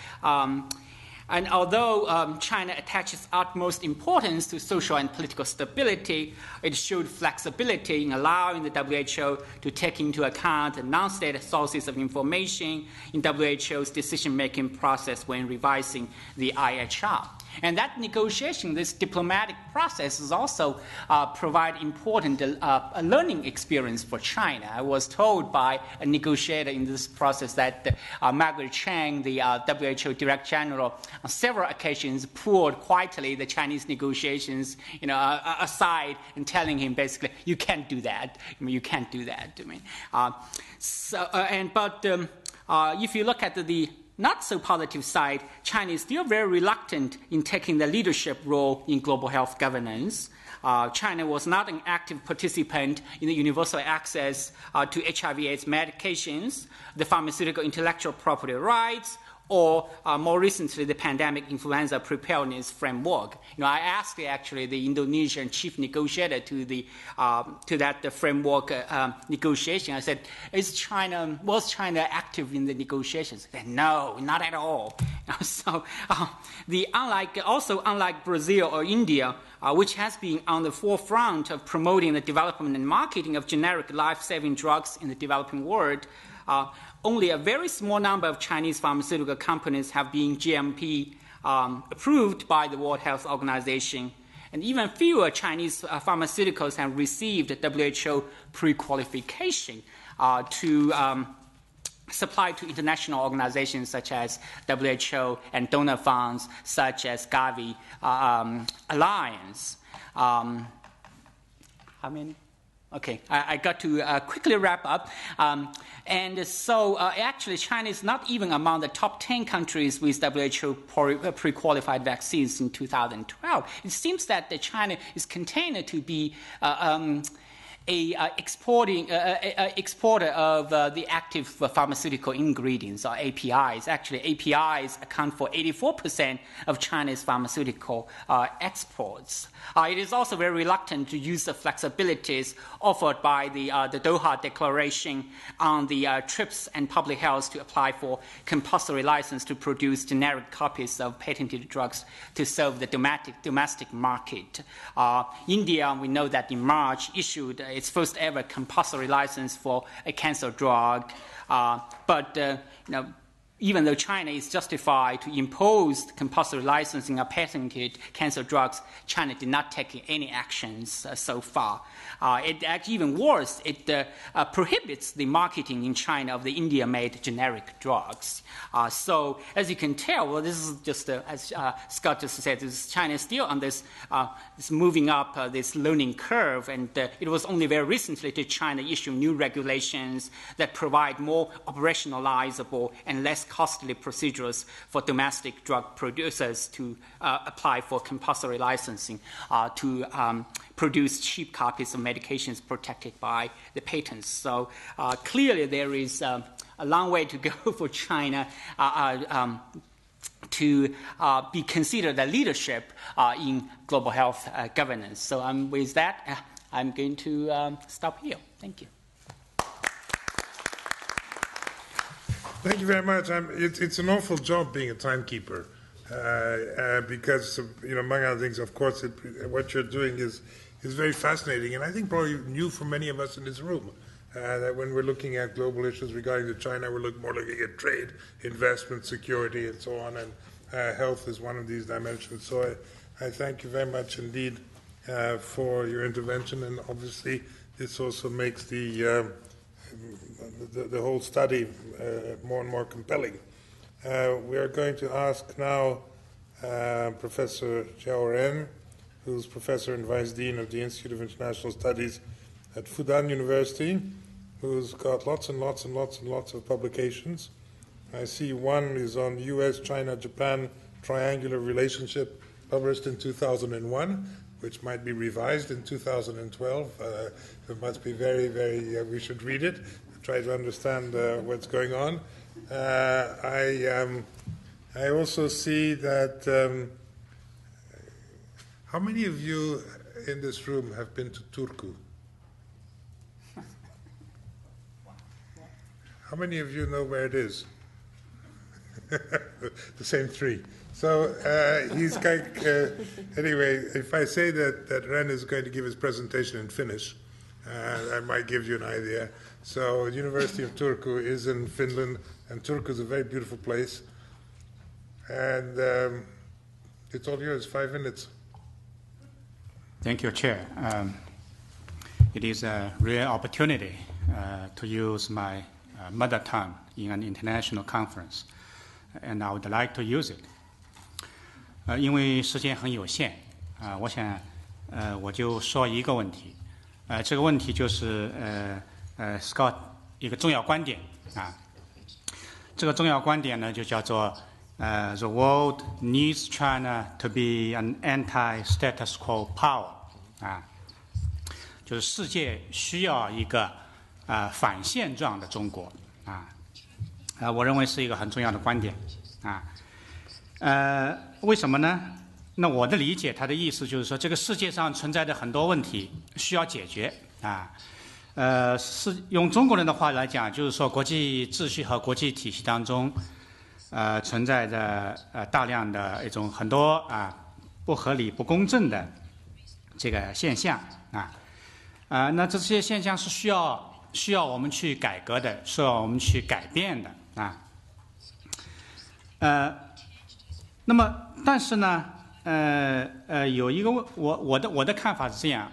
E: And although China attaches utmost importance to social and political stability, it showed flexibility in allowing the WHO to take into account the non-state sources of information in WHO's decision-making process when revising the IHR. And that negotiation, this diplomatic process, is also provide important learning experience for China. I was told by a negotiator in this process that Margaret Chang, the WHO Director General, on several occasions pulled quietly the Chinese negotiations, aside and telling him basically, "You can't do that. You can't do that." If you look at the not so positive side, China is still very reluctant in taking the leadership role in global health governance. China was not an active participant in the universal access to HIV/AIDS medications, the pharmaceutical intellectual property rights, or more recently, the pandemic influenza preparedness framework. I asked actually the Indonesian chief negotiator to that framework negotiation. I said, was China active in the negotiations? They said, no, not at all. So, unlike Brazil or India, which has been on the forefront of promoting the development and marketing of generic life-saving drugs in the developing world, only a very small number of Chinese pharmaceutical companies have been GMP approved by the World Health Organization, and even fewer Chinese pharmaceuticals have received WHO pre-qualification to supply to international organizations such as WHO and donor funds such as Gavi Alliance. How many? Okay, I got to quickly wrap up. Actually, China is not even among the top 10 countries with WHO pre-qualified vaccines in 2012. It seems that China is contained to be exporter of the active pharmaceutical ingredients, or APIs. Actually, APIs account for 84% of China's pharmaceutical exports. It is also very reluctant to use the flexibilities offered by the Doha Declaration on the TRIPS and public health to apply for compulsory license to produce generic copies of patented drugs to serve the domestic market. India, we know that in March, issued its first ever compulsory license for a cancer drug. Even though China is justified to impose compulsory licensing of patented cancer drugs, China did not take any actions so far. Even worse, it prohibits the marketing in China of the India-made generic drugs. So, as you can tell, this is just, as Scott just said, China is still on this moving up this learning curve, and it was only very recently that China issued new regulations that provide more operationalizable and less costly procedures for domestic drug producers to apply for compulsory licensing to produce cheap copies of medications protected by the patents. So clearly there is a long way to go for China to be considered a leadership in global health governance. So with that, I'm going to stop here. Thank you.
A: Thank you very much. It's an awful job being a timekeeper because, among other things, of course, what you're doing is very fascinating, and I think probably new for many of us in this room. That when we're looking at global issues regarding to China, we're more looking at trade, investment, security, and so on, and health is one of these dimensions. So I thank you very much indeed for your intervention, and obviously this also makes the whole study more and more compelling. We are going to ask now Professor Jiao Ren, who's Professor and Vice Dean of the Institute of International Studies at Fudan University, who's got lots and lots and lots and lots of publications. I see one is on U.S., China, Japan triangular relationship, published in 2001, which might be revised in 2012. It must be very, very, we should read it. try to understand what's going on. I also see that. How many of you in this room have been to Turku? How many of you know where it is? The same three. So he's anyway, if I say that Ren is going to give his presentation in Finnish, I might give you an idea. So University of Turku is in Finland, and Turku is a very beautiful place. And it's all yours, 5 minutes.
F: Thank you, Chair. It is a rare opportunity to use my mother tongue in an international conference, and I would like to use it. 因为时间很有限我想我就说一个问题这个问题就是Scott 一个重要观点这个重要观点呢就叫做The world needs China to be an anti-status quo power 就是世界需要一个反现状的中国我认为是一个很重要的观点为什么呢？那我的理解，他的意思就是说，这个世界上存在的很多问题需要解决是用中国人的话来讲，就是说国际秩序和国际体系当中存在着大量的一种很多不合理、不公正的这个现象那这些现象是需要我们去改革的，需要我们去改变的那么，但是呢，有一个我的看法是这样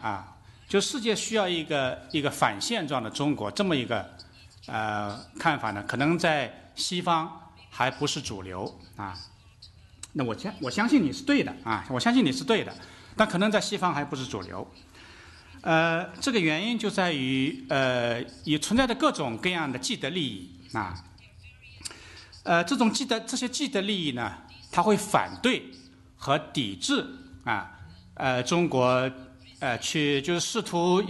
F: 就世界需要一个反现状的中国这么一个看法呢，可能在西方还不是主流那我相信你是对的我相信你是对的，但可能在西方还不是主流。这个原因就在于也存在着各种各样的既得利益这些既得利益呢。他会反对和抵制中国就是试图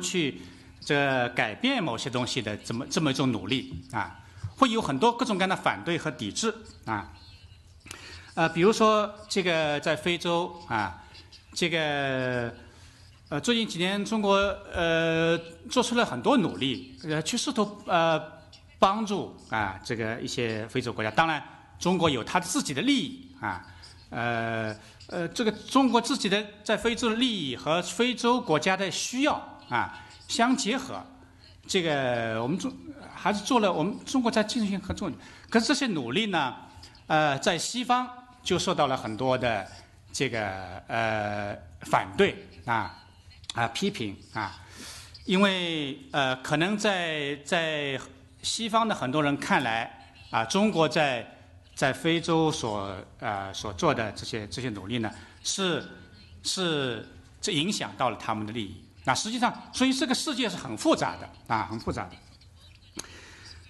F: 去这改变某些东西的这么一种努力会有很多各种各样的反对和抵制比如说这个在非洲这个最近几年中国做出了很多努力去试图帮助这个一些非洲国家，当然。中国有它自己的利益这个中国自己的在非洲的利益和非洲国家的需要相结合，这个我们还是做了我们中国在进行合作，可是这些努力呢，在西方就受到了很多的这个反对批评因为可能在西方的很多人看来中国在非洲所做的这些努力呢，这影响到了他们的利益。实际上，所以这个世界是很复杂的很复杂的。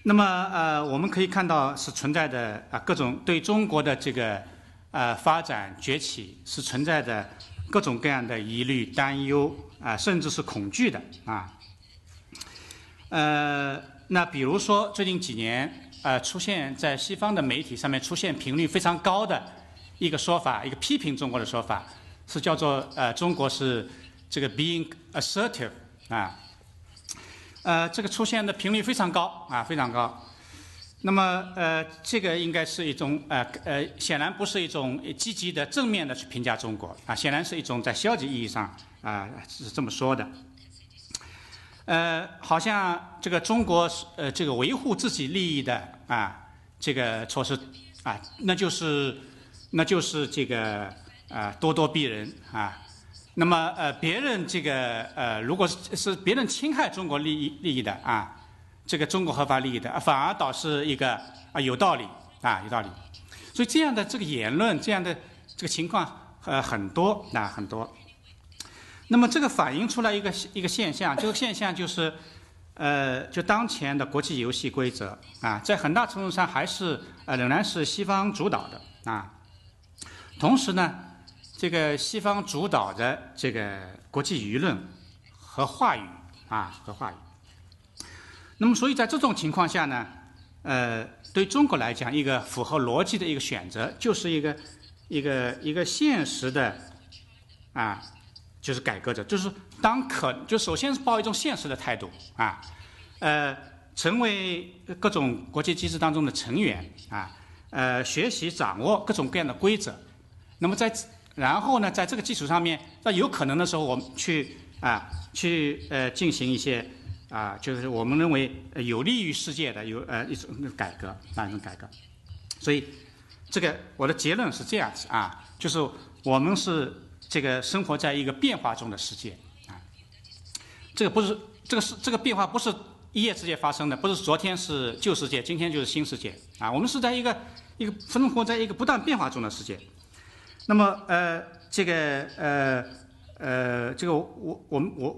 F: 那么我们可以看到是存在的各种对中国的这个发展崛起是存在着各种各样的疑虑、担忧甚至是恐惧的那比如说最近几年。出现在西方的媒体上面出现频率非常高的一个说法，一个批评中国的说法，是叫做中国是这个 being assertive 这个出现的频率非常高非常高。那么这个应该是一种显然不是一种积极的正面的去评价中国显然是一种在消极意义上是这么说的。好像这个中国这个维护自己利益的这个措施那就是这个咄咄逼人那么别人这个如果是别人侵害中国利益的这个中国合法利益的反而导致一个有道理有道理。所以这样的这个言论，这样的这个情况很多很多。那么这个反映出来一个现象，这个现象就是就当前的国际游戏规则在很大程度上还是仍然是西方主导的同时呢，这个西方主导的这个国际舆论和话语和话语。那么，所以在这种情况下呢，对中国来讲，一个符合逻辑的一个选择，就是一个现实的就是改革者，就是就首先是抱一种现实的态度成为各种国际机制当中的成员学习掌握各种各样的规则。那么然后呢，在这个基础上面，那有可能的时候，我们去进行一些就是我们认为有利于世界的一种改革一种改革。所以这个我的结论是这样子就是我们是这个生活在一个变化中的世界这个变化不是一夜之间发生的，不是昨天是旧世界，今天就是新世界我们是在一个生活在一个不断变化中的世界。那么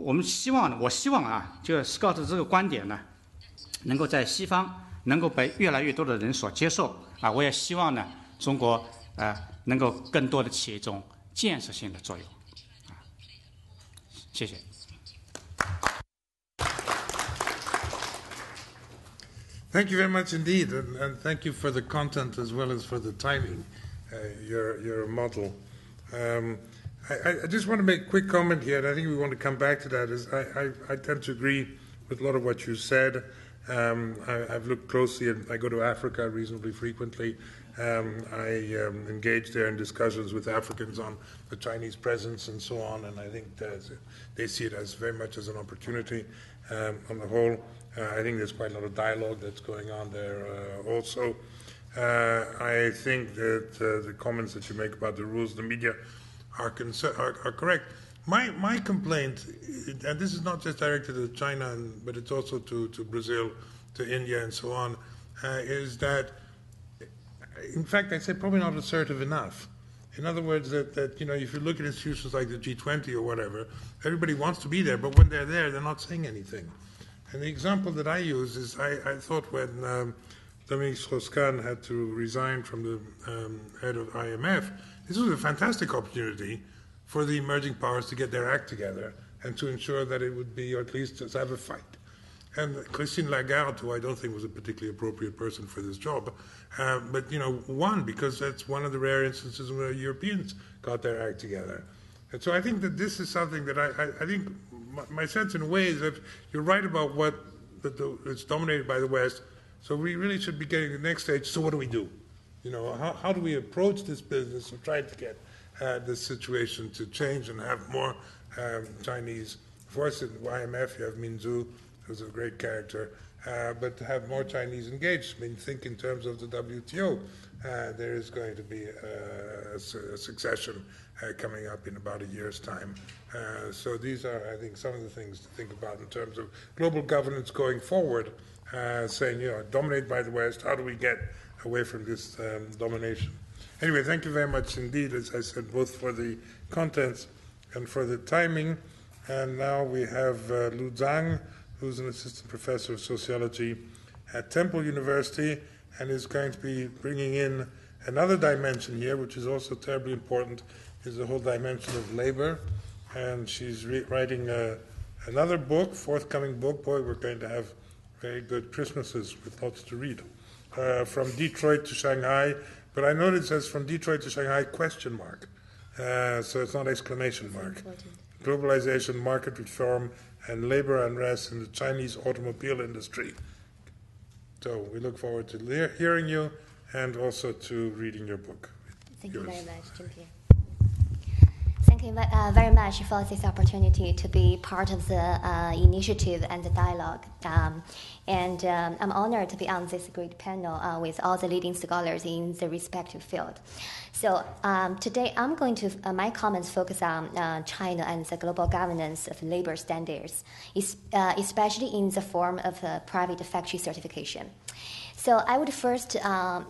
F: 我们希望这个 Scott 的这个观点呢，能够在西方能够被越来越多的人所接受我也希望呢，中国能够更多的起一种建设性的作用谢谢。
A: Thank you very much indeed, and thank you for the content as well as for the timing. You're a model. I just want to make a quick comment here, and I think we want to come back to that. I tend to agree with a lot of what you said. I've looked closely, and I go to Africa reasonably frequently. I engage there in discussions with Africans on the Chinese presence and so on, and I think that they see it as very much as an opportunity. On the whole, I think there's quite a lot of dialogue that's going on there also. I think that the comments that you make about the rules of the media are correct. My complaint, and this is not just directed to China, but it's also to Brazil, to India, and so on, is that, in fact, I'd say probably not assertive enough. In other words, that if you look at institutions like the G20 or whatever, everybody wants to be there, but when they're there, they're not saying anything. And the example that I use is I thought when Dominique Strauss-Kahn had to resign from the head of IMF, this was a fantastic opportunity for the emerging powers to get their act together and to ensure that it would be, or at least to have a fight. And Christine Lagarde, who I don't think was a particularly appropriate person for this job, but won, because that's one of the rare instances where Europeans got their act together. And so I think that this is something that I think my sense in a way is that you're right about it's dominated by the West. So we really should be getting to the next stage. So what do? How do we approach this business of trying to get this situation to change and have more Chinese? Of course, in IMF you have Min Zhu, who's a great character, but to have more Chinese engaged. I mean, think in terms of the WTO. There is going to be a succession coming up in about a year's time. So these are, I think, some of the things to think about in terms of global governance going forward, saying, dominated by the West, how do we get away from this domination? Anyway, thank you very much indeed, as I said, both for the contents and for the timing. And now we have Lu Zhang, who's an assistant professor of sociology at Temple University, and is going to be bringing in another dimension here, which is also terribly important, is the whole dimension of labor. And she's writing another book, forthcoming book. Boy, we're going to have very good Christmases with lots to read. From Detroit to Shanghai, but I noticed it says from Detroit to Shanghai, ? So it's not exclamation mark. Globalization, market reform, and labor unrest in the Chinese automobile industry. So we look forward to hearing you and also to reading your book.
G: Thank you very much, Jim. Thank you very much for this opportunity to be part of the initiative and the dialogue. And I'm honored to be on this great panel with all the leading scholars in the respective field. So today I'm going to, my comments focus on China and the global governance of labor standards, especially in the form of private factory certification. So I would first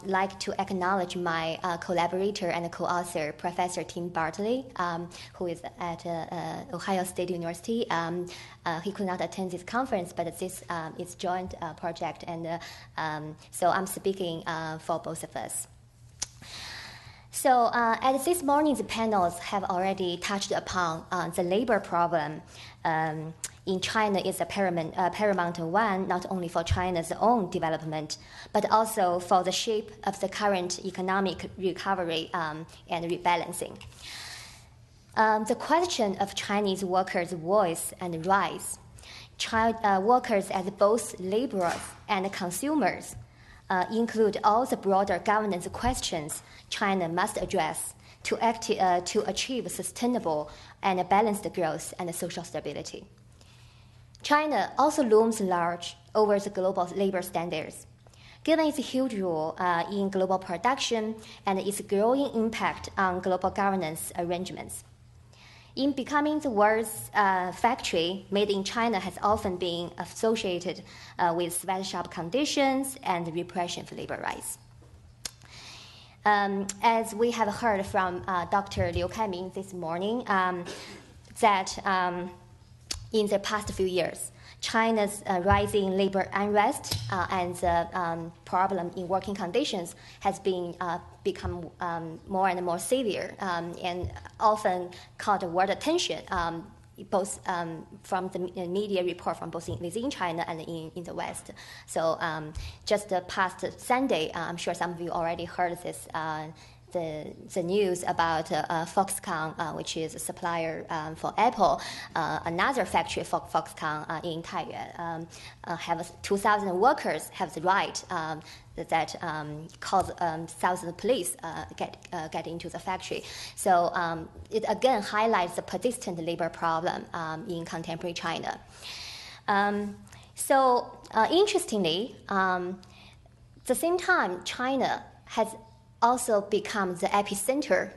G: like to acknowledge my collaborator and co-author, Professor Tim Bartley, who is at Ohio State University. He could not attend this conference, but this is joint project, and so I'm speaking for both of us. So as this morning's panels have already touched upon, the labor problem in China is a paramount one, not only for China's own development, but also for the shape of the current economic recovery and rebalancing. The question of Chinese workers' voice and rights, workers as both laborers and consumers, include all the broader governance questions China must address to achieve sustainable and balanced growth and social stability. China also looms large over the global labor standards. Given its huge role in global production and its growing impact on global governance arrangements. In becoming the world's factory, made in China has often been associated with sweatshop conditions and repression of labor rights. As we have heard from Dr. Liu Kaiming this morning, that in the past few years, China's rising labor unrest and the problem in working conditions has become more and more severe and often caught world attention, both from the media report from both within China and in the West. So just the past Sunday, I'm sure some of you already heard this, the news about Foxconn, which is a supplier for Apple, another factory for Foxconn in Taiyuan, have 2,000 workers have the right that cause thousands of police get into the factory. So it again highlights the persistent labor problem in contemporary China. Interestingly, at the same time, China has also become the epicenter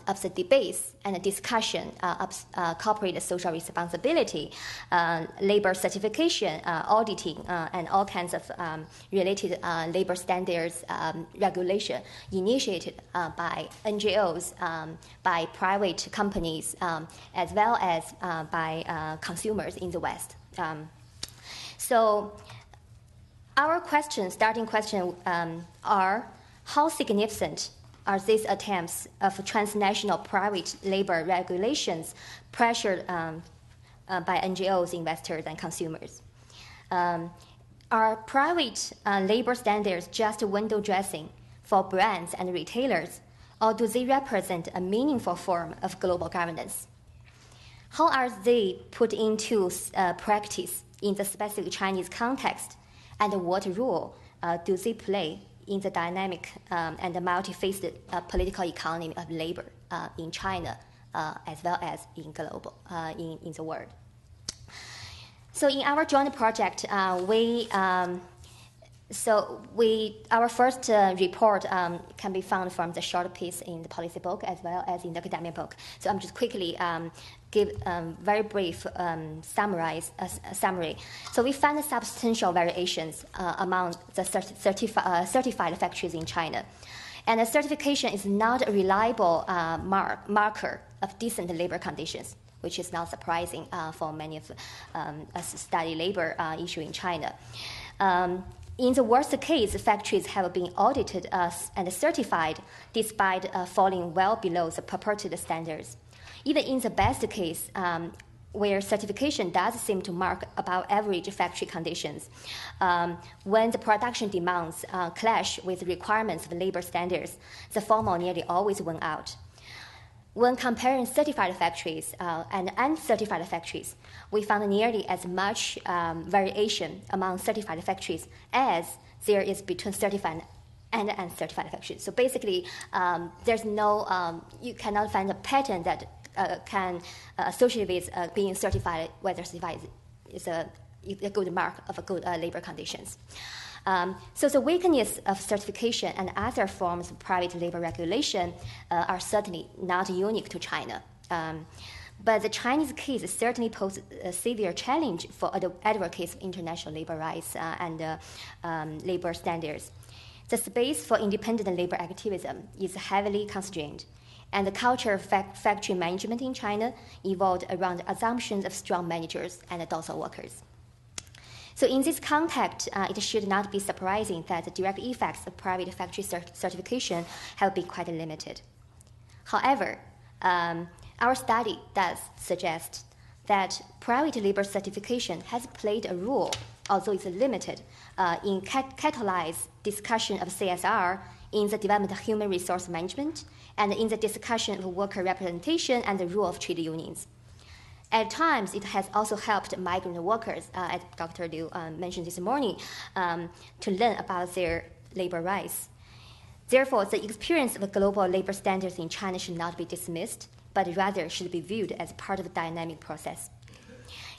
G: of the debates and the discussion of corporate social responsibility, labor certification, auditing, and all kinds of related labor standards regulation initiated by NGOs, by private companies, as well as by consumers in the West. So our starting question are, how significant are these attempts of transnational private labor regulations pressured by NGOs, investors, and consumers? Are private labor standards just window dressing for brands and retailers, or do they represent a meaningful form of global governance? How are they put into practice in the specific Chinese context, and what role do they play in the dynamic and the multifaceted political economy of labor in China, as well as in in the world? So in our joint project, our first report can be found from the short piece in the policy book as well as in the academic book. So I'm just quickly give very brief summary. So we found substantial variations among the certified factories in China. And the certification is not a reliable marker of decent labor conditions, which is not surprising for many of us study labor issue in China. In the worst case, factories have been audited and certified despite falling well below the purported standards. Even in the best case, where certification does seem to mark above average factory conditions, when the production demands clash with requirements of labor standards, the former nearly always win out. When comparing certified factories and uncertified factories, we found nearly as much variation among certified factories as there is between certified and uncertified factories. So basically, there's no, you cannot find a pattern that can associate with being certified, whether certified is a good mark of a good labor conditions. So the weakness of certification and other forms of private labor regulation are certainly not unique to China. But the Chinese case certainly poses a severe challenge for advocates of international labor rights and labor standards. The space for independent labor activism is heavily constrained, and the culture of factory management in China evolved around assumptions of strong managers and docile workers. So in this context, it should not be surprising that the direct effects of private factory certification have been quite limited. However, our study does suggest that private labor certification has played a role, although it's limited, in catalyze discussion of CSR in the development of human resource management and in the discussion of worker representation and the role of trade unions. At times, it has also helped migrant workers, as Dr. Liu mentioned this morning, to learn about their labor rights. Therefore, the experience of global labor standards in China should not be dismissed, but rather should be viewed as part of a dynamic process.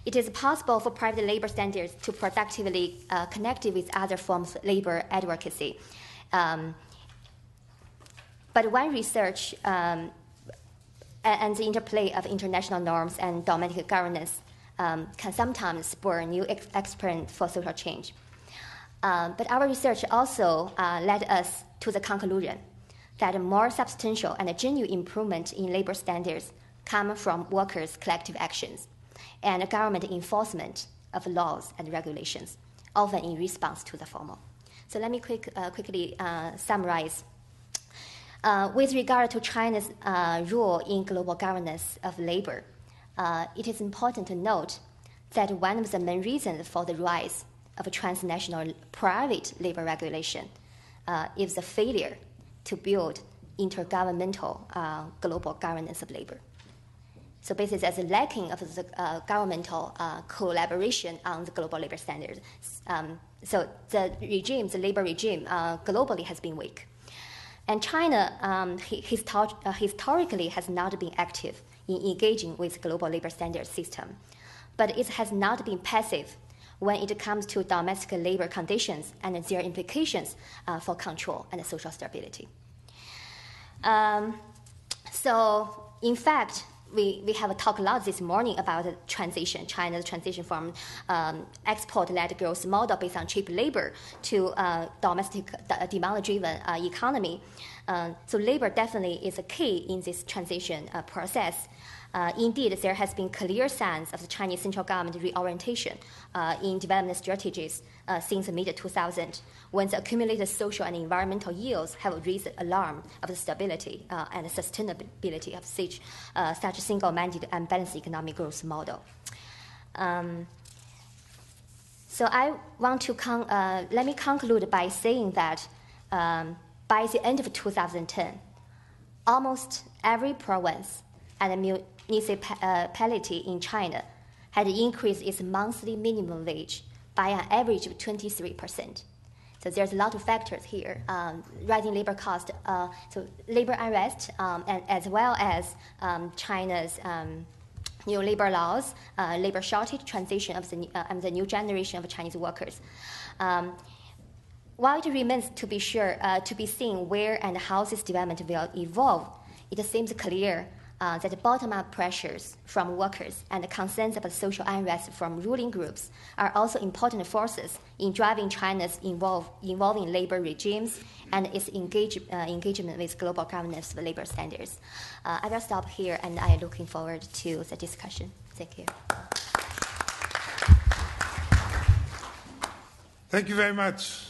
G: It is possible for private labor standards to productively connect with other forms of labor advocacy. But when research and the interplay of international norms and domestic governance can sometimes spur new experiments for social change. But our research also led us to the conclusion that a more substantial and a genuine improvement in labor standards come from workers' collective actions and government enforcement of laws and regulations, often in response to the formal. So let me quickly summarize. With regard to China's role in global governance of labor, it is important to note that one of the main reasons for the rise of transnational private labor regulation is the failure to build intergovernmental global governance of labor. So basically, there's a lacking of the governmental collaboration on the global labor standards. So the labor regime globally has been weak. And China historically has not been active in engaging with global labor standards system, but it has not been passive when it comes to domestic labor conditions and their implications for control and social stability. So, in fact, we have talked a lot this morning about the transition, China's transition from export-led growth model based on cheap labor to domestic demand-driven economy. So labor definitely is a key in this transition process. Indeed, there has been clear signs of the Chinese central government reorientation in development strategies since the mid-2000s, when the accumulated social and environmental yields have raised the alarm of the stability and sustainability of such a single-minded and balanced economic growth model. So I want to let me conclude by saying that by the end of 2010, almost every province and municipality in China had increased its monthly minimum wage by an average of 23%. So there's a lot of factors here: rising labor cost, so labor unrest, and as well as China's new labor laws, labor shortage, transition of the new generation of Chinese workers. While it remains to be seen where and how this development will evolve, it seems clear that bottom-up pressures from workers and concerns about social unrest from ruling groups are also important forces in driving China's evolving labor regimes and its engagement with global governance of labor standards. I will stop here, and I am looking forward to the discussion. Thank you.
A: Thank you very much.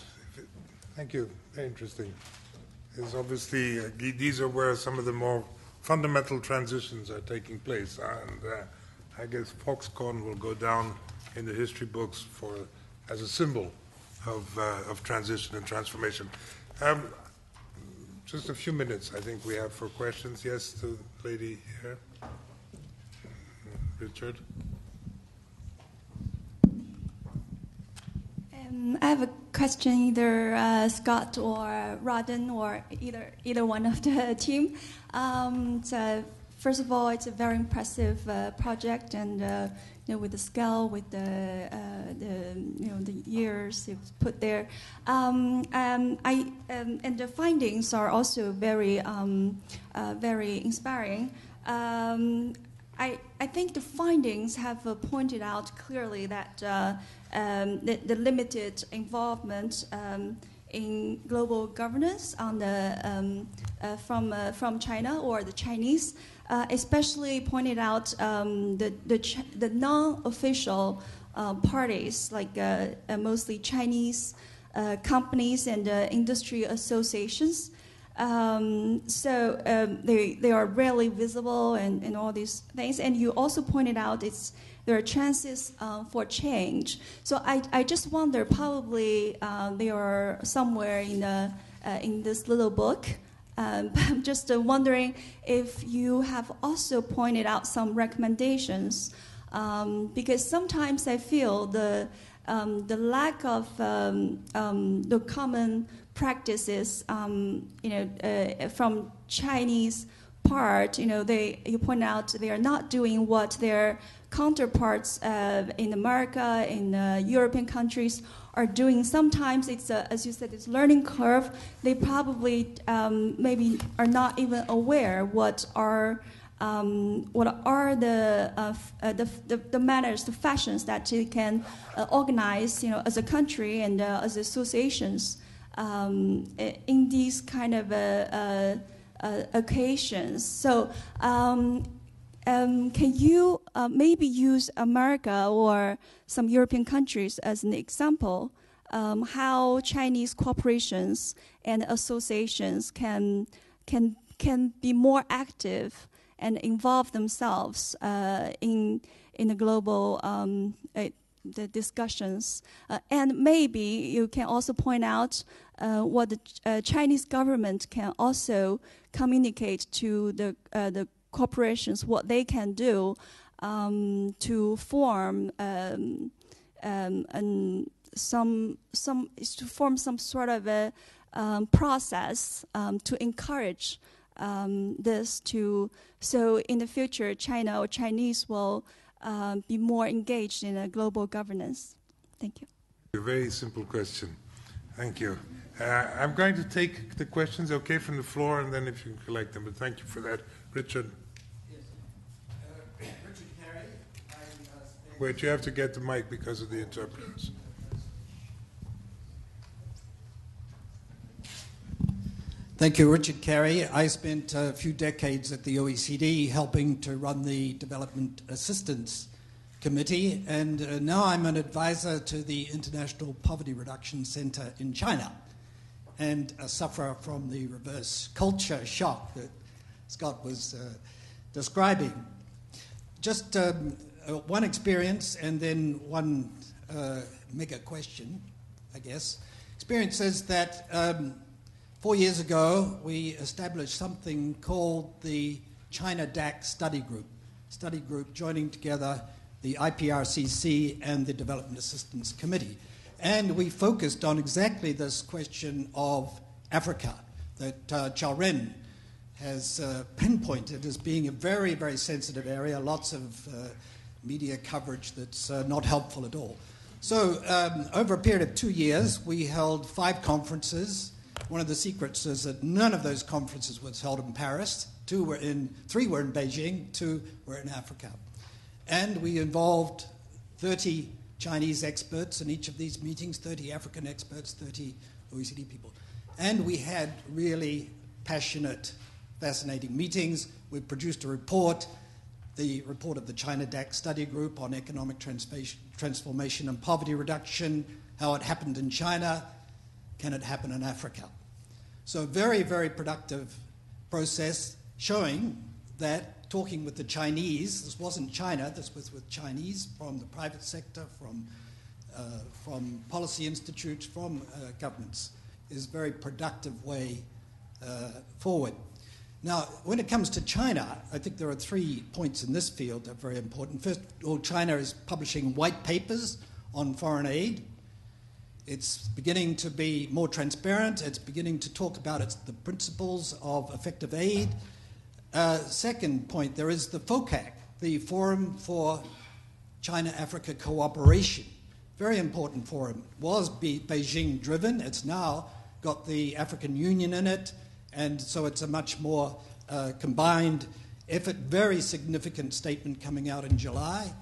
A: Thank you. Very interesting. It's obviously, these are where some of the more fundamental transitions are taking place, and I guess Foxconn will go down in the history books as a symbol of transition and transformation. Just a few minutes, I think we have for questions. Yes, the lady here, Richard.
H: I have a question, either Scott or Rodden or either one of the team. So first of all, it's a very impressive project, and with the scale, with the years you've put there, and the findings are also very very inspiring. I think the findings have pointed out clearly that the limited involvement in global governance on the from China or the Chinese, especially pointed out the non-official parties, like mostly Chinese companies and industry associations. They are rarely visible and all these things. And you also pointed out there are chances for change. So I just wonder, probably they are somewhere in this little book. I'm just wondering if you have also pointed out some recommendations, because sometimes I feel the lack of the common practices, from Chinese part, you point out they are not doing what their counterparts in America, in European countries are doing. Sometimes it's, as you said, it's learning curve. They probably maybe are not even aware what are the manners, the fashions that they can organize, as a country and as associations in these kind of occasions. So can you maybe use America or some European countries as an example, how Chinese corporations and associations can be more active and involve themselves in the global the discussions, and maybe you can also point out what the Chinese government can also communicate to the corporations, what they can do to form some sort of a process to encourage this so in the future China or Chinese will be more engaged in a global governance. Thank you.
A: A very simple question. Thank you. I'm going to take the questions, okay, from the floor, and then if you can collect them. But thank you for that, Richard.
I: Yes. Richard Carey.
A: Wait, you have to get the mic because of the interpreters.
I: Thank you, Richard Carey. I spent a few decades at the OECD helping to run the Development Assistance Committee, and now I'm an advisor to the International Poverty Reduction Center in China, and a sufferer from the reverse culture shock that Scott was describing. Just one experience and then one mega question, I guess. Experience is that 4 years ago, we established something called the China DAC Study Group joining together the IPRCC and the Development Assistance Committee. And we focused on exactly this question of Africa that Chao Ren has pinpointed as being a very, very sensitive area, lots of media coverage that's not helpful at all. So over a period of 2 years, we held 5 conferences. One of the secrets is that none of those conferences was held in Paris. 3 were in Beijing, 2 were in Africa. And we involved 30 Chinese experts in each of these meetings, 30 African experts, 30 OECD people. And we had really passionate, fascinating meetings. We produced a report, the report of the China DAC Study Group on economic transformation and poverty reduction, how it happened in China, can it happen in Africa? So a very, very productive process showing that talking with the Chinese, this wasn't China, this was with Chinese from the private sector, from policy institutes, from governments, is a very productive way forward. Now, when it comes to China, I think there are 3 points in this field that are very important. First of all, China is publishing white papers on foreign aid. It's beginning to be more transparent. It's beginning to talk about the principles of effective aid. Second point, there is the FOCAC, the Forum for China-Africa Cooperation. Very important forum. It was Beijing-driven. It's now got the African Union in it, and so it's a much more combined effort. Very significant statement coming out in July.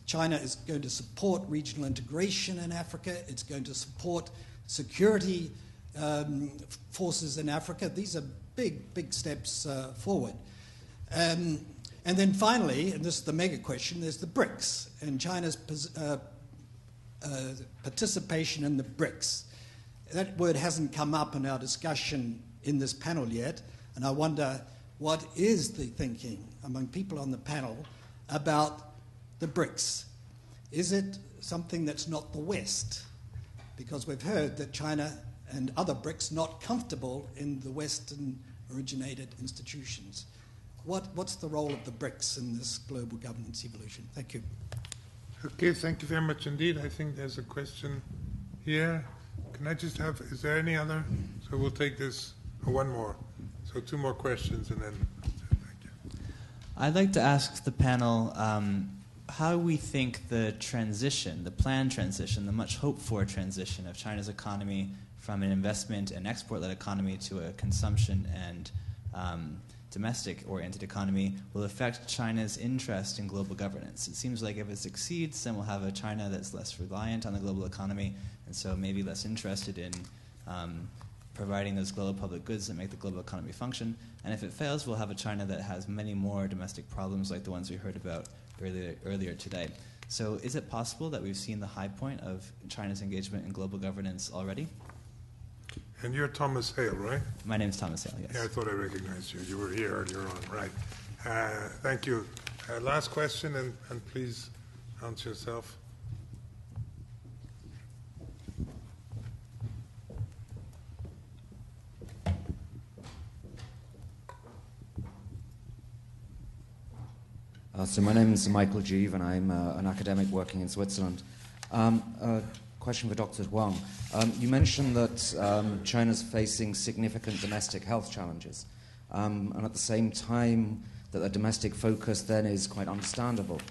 I: China is going to support regional integration in Africa. It's going to support security forces in Africa. These are big, big steps forward. And then finally, and this is the mega question, there's the BRICS and China's participation in the BRICS. That word hasn't come up in our discussion in this panel yet, and I wonder what is the thinking among people on the panel about the BRICS. Is it something that's not the West? Because we've heard that China and other BRICS not comfortable in the Western-originated institutions. What's the role of the BRICS in this global governance evolution? Thank you.
A: Okay, thank you very much indeed. I think there's a question here. Can I just have, is there any other? So we'll take this, one more. So 2 more questions and then, thank you.
J: I'd like to ask the panel how we think the transition, the planned transition, the much hoped for transition of China's economy from an investment and export-led economy to a consumption and domestic-oriented economy will affect China's interest in global governance. It seems like if it succeeds, then we'll have a China that's less reliant on the global economy, and so maybe less interested in providing those global public goods that make the global economy function. And if it fails, we'll have a China that has many more domestic problems like the ones we heard about earlier today. So is it possible that we've seen the high point of China's engagement in global governance already?
A: And you're Thomas Hale, right?
J: My name is Thomas Hale, yes.
A: Yeah, I thought I recognized you. You were here earlier on, right. Thank you. Last question, and please answer yourself.
K: So my name is Michael Jeeve, and I'm an academic working in Switzerland. A question for Dr. Huang. You mentioned that China's facing significant domestic health challenges, and at the same time that the domestic focus then is quite understandable.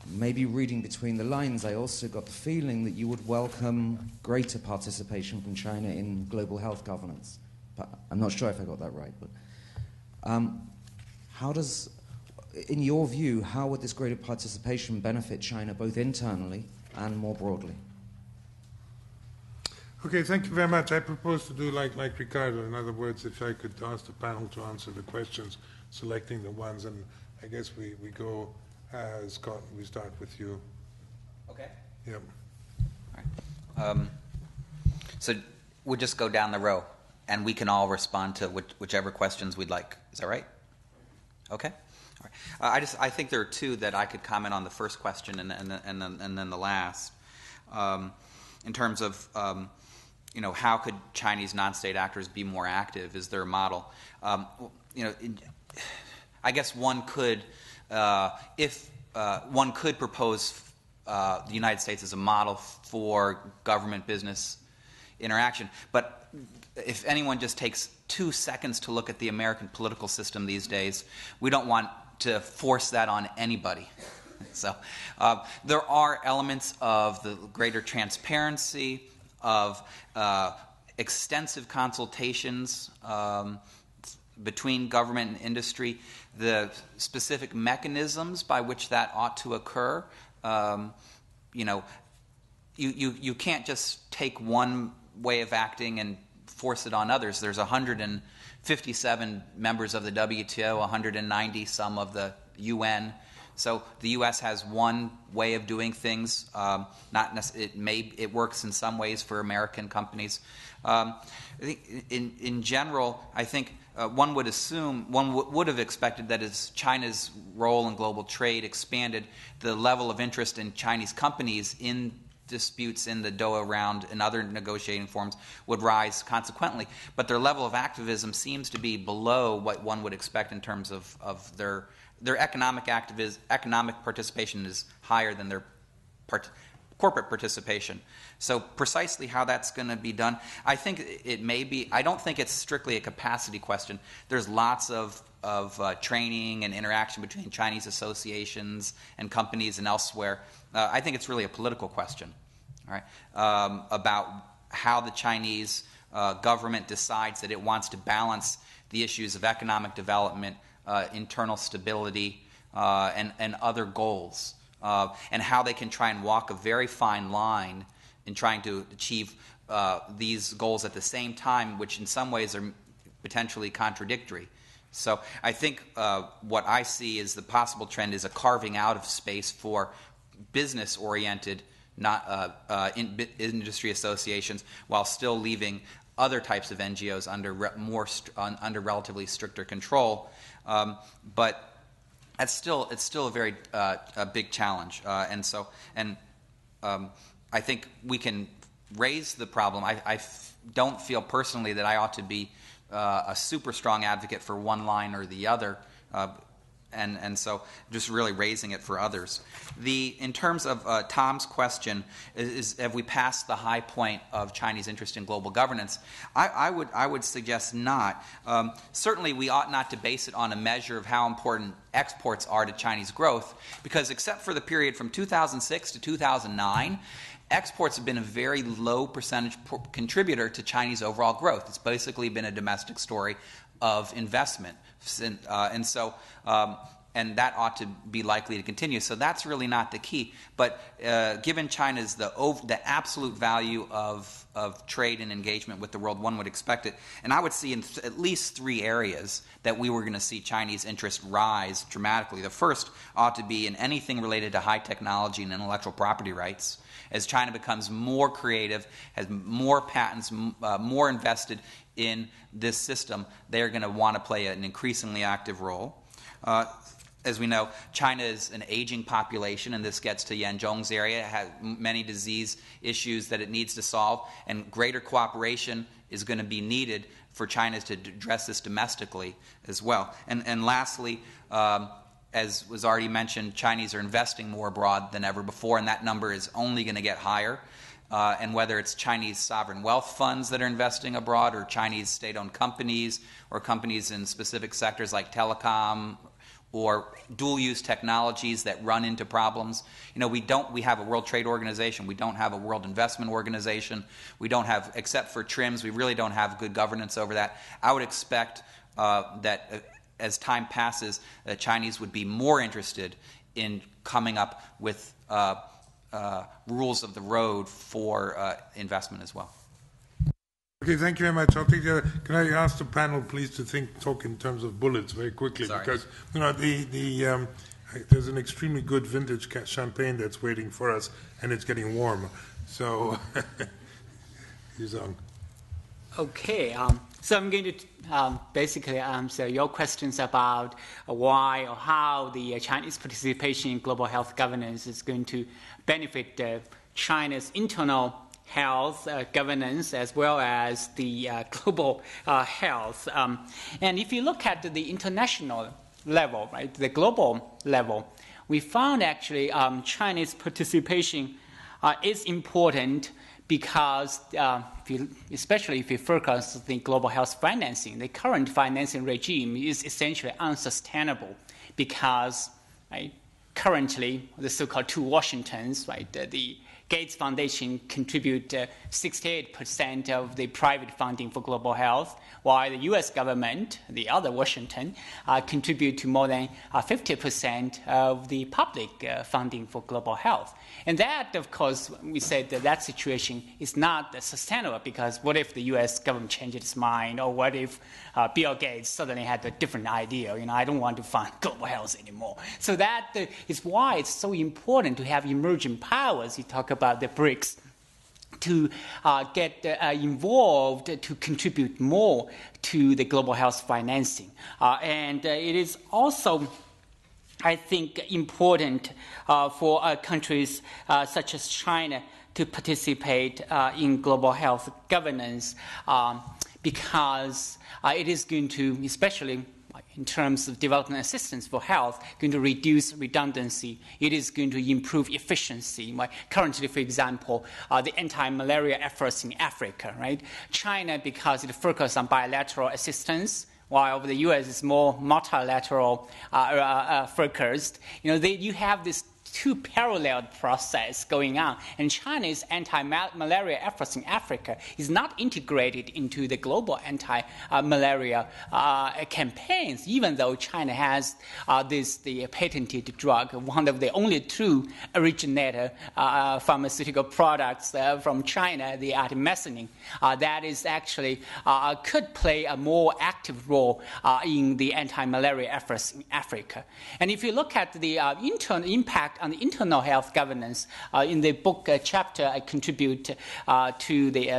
K: Maybe reading between the lines, I also got the feeling that you would welcome greater participation from China in global health governance. But I'm not sure if I got that right. But how does, in your view, how would this greater participation benefit China both internally and more broadly?
A: Okay, thank you very much. I propose to do like Ricardo. In other words, if I could ask the panel to answer the questions, selecting the ones, and I guess we go, Scott, we start with you.
B: Okay.
A: Yep.
B: All right. So we'll just go down the row, and we can all respond to whichever questions we'd like. Is that right? Okay. All right. I think there are 2 that I could comment on, the first question and then the last. In terms of how could Chinese non-state actors be more active? Is there a model? I guess one could, one could propose the United States as a model for government-business interaction. But if anyone just takes 2 seconds to look at the American political system these days, we don't want to force that on anybody. So there are elements of the greater transparency, of extensive consultations between government and industry, the specific mechanisms by which that ought to occur. You can't just take one way of acting and force it on others. There's 157 members of the WTO, 190 some of the UN. So the U.S. has one way of doing things. It works in some ways for American companies. I think in general, I think one would assume, would have expected that as China's role in global trade expanded, the level of interest in Chinese companies in disputes in the Doha round and other negotiating forums would rise consequently. But their level of activism seems to be below what one would expect in terms of their economic participation is higher than their corporate participation. So precisely how that's going to be done, I think it may be. I don't think it's strictly a capacity question. There's lots of training and interaction between Chinese associations and companies and elsewhere. I think it's really a political question, all right, about how the Chinese government decides that it wants to balance the issues of economic development, internal stability, and other goals, and how they can try and walk a very fine line in trying to achieve these goals at the same time, which in some ways are potentially contradictory. So I think what I see is the possible trend is a carving out of space for business-oriented industry associations, while still leaving other types of NGOs under relatively stricter control, but it's still a very a big challenge, and I think we can raise the problem. I don't feel personally that I ought to be a super strong advocate for one line or the other, and so just really raising it for others. In terms of Tom's question, is have we passed the high point of Chinese interest in global governance? I would suggest not. Certainly, we ought not to base it on a measure of how important exports are to Chinese growth, because except for the period from 2006 to 2009. Exports have been a very low percentage contributor to Chinese overall growth. It's basically been a domestic story of investment, and that ought to be likely to continue. So that's really not the key. But given China's the absolute value of trade and engagement with the world, one would expect it. And I would see in at least 3 areas that we were going to see Chinese interest rise dramatically. The first ought to be in anything related to high technology and intellectual property rights. As China becomes more creative, has more patents, more invested in this system, they're going to want to play an increasingly active role. As we know, China is an aging population, and this gets to Yanzhong's area. It has many disease issues that it needs to solve, and greater cooperation is going to be needed for China to address this domestically as well. And lastly, as was already mentioned, Chinese are investing more abroad than ever before, and that number is only going to get higher. And whether it's Chinese sovereign wealth funds that are investing abroad, or Chinese state-owned companies, or companies in specific sectors like telecom, or dual-use technologies that run into problems. We have a World Trade Organization. We don't have a World Investment Organization. We don't have, except for TRIMS, we really don't have good governance over that. I would expect that as time passes, the Chinese would be more interested in coming up with rules of the road for investment as well.
A: Okay, thank you very much. I'll take the other. Can I ask the panel, please, to talk in terms of bullets very quickly?
B: Sorry.
A: Because there's an extremely good vintage champagne that's waiting for us, and it's getting warm. So, Yuzong.
E: Okay, so I'm going to basically answer your questions about why or how the Chinese participation in global health governance is going to benefit China's internal health governance as well as the global health. And if you look at the international level, right, the global level, we found actually Chinese participation is important because, especially if you focus on the global health financing, the current financing regime is essentially unsustainable because, right, currently the so-called 2 Washingtons, right, the Gates Foundation contribute 68% of the private funding for global health, while the U.S. government, the other Washington, contribute to more than 50% of the public funding for global health. And that, of course, we said that situation is not sustainable, because what if the U.S. government changed its mind, or what if Bill Gates suddenly had a different idea? I don't want to fund global health anymore. So that is why it's so important to have emerging powers. You talk about the BRICS, to get involved to contribute more to the global health financing. And it is also, I think, important for countries such as China to participate in global health governance because it is going to, especially in terms of development assistance for health, going to reduce redundancy. It is going to improve efficiency. Currently, for example, the anti-malaria efforts in Africa, right? China, because it focuses on bilateral assistance, while the U.S. is more multilateral focused. You have this 2 parallel process going on, and China's anti-malaria efforts in Africa is not integrated into the global anti-malaria campaigns, even though China has the patented drug, one of the only true originator pharmaceutical products from China, the artemisinin, that is actually could play a more active role in the anti-malaria efforts in Africa. And if you look at the internal impact on the internal health governance. In the book chapter, I contribute to the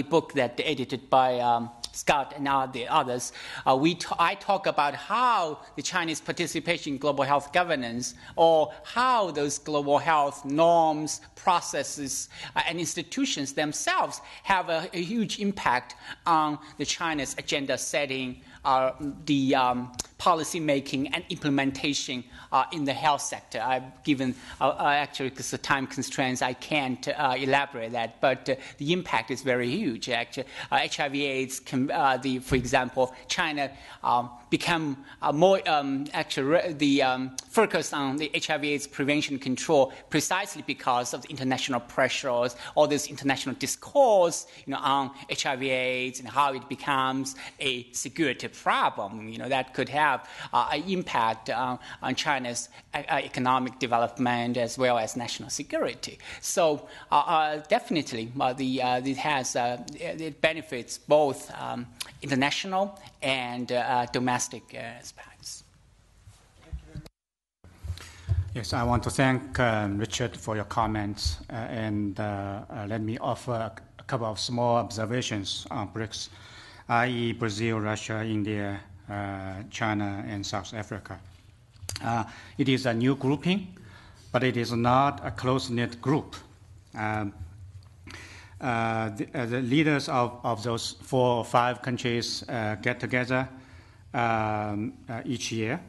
E: book that edited by Scott and the others. I talk about how the Chinese participation in global health governance, or how those global health norms, processes, and institutions themselves have a huge impact on the China's agenda setting, the policy making and implementation in the health sector. I've given, actually, because of time constraints, I can't elaborate that, but the impact is very huge. Actually, HIV/AIDS, for example, China become more focused on the HIV/AIDS prevention control precisely because of the international pressures, all this international discourse, on HIV/AIDS and how it becomes a security problem. That could have an impact on China's economic development as well as national security. So definitely, it benefits both international and domestic aspects.
F: Yes, I want to thank Richard for your comments, and let me offer a couple of small observations on BRICS, i.e. Brazil, Russia, India, China, and South Africa. It is a new grouping, but it is not a close-knit group. The leaders of those 4 or 5 countries get together each year,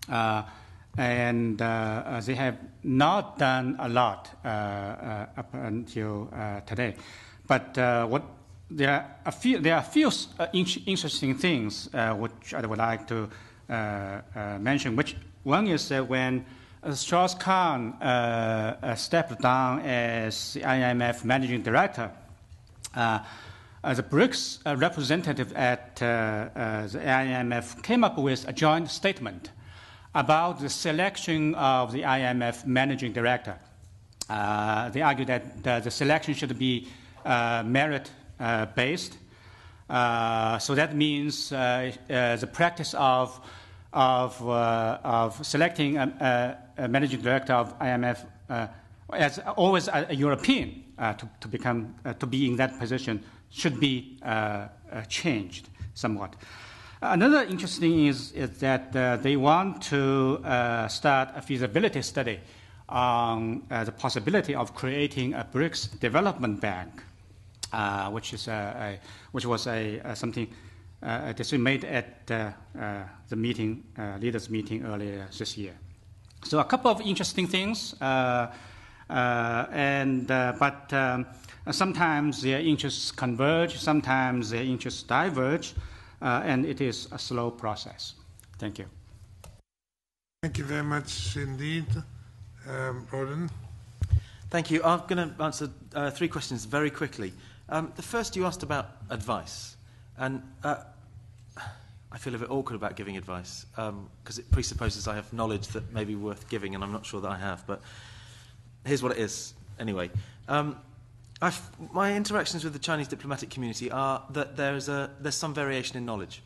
F: and they have not done a lot up until today. But there are a few interesting things which I would like to mention. One is that when Strauss-Kahn stepped down as the IMF managing director, the BRICS representative at the IMF came up with a joint statement about the selection of the IMF managing director. They argue that the selection should be merit-based. So that means the practice of selecting a managing director of IMF as always a European to be in that position should be changed somewhat. Another interesting is that they want to start a feasibility study on the possibility of creating a BRICS development bank, which was something decision made at the meeting, leaders' meeting earlier this year. So a couple of interesting things, but sometimes their interests converge, sometimes their interests diverge, and it is a slow process. Thank you.
A: Thank you very much indeed, Roden.
C: Thank you. I'm going to answer 3 questions very quickly. The first, you asked about advice. And I feel a bit awkward about giving advice because it presupposes I have knowledge that may be worth giving, and I'm not sure that I have. But here's what it is, anyway. My interactions with the Chinese diplomatic community are that there's some variation in knowledge.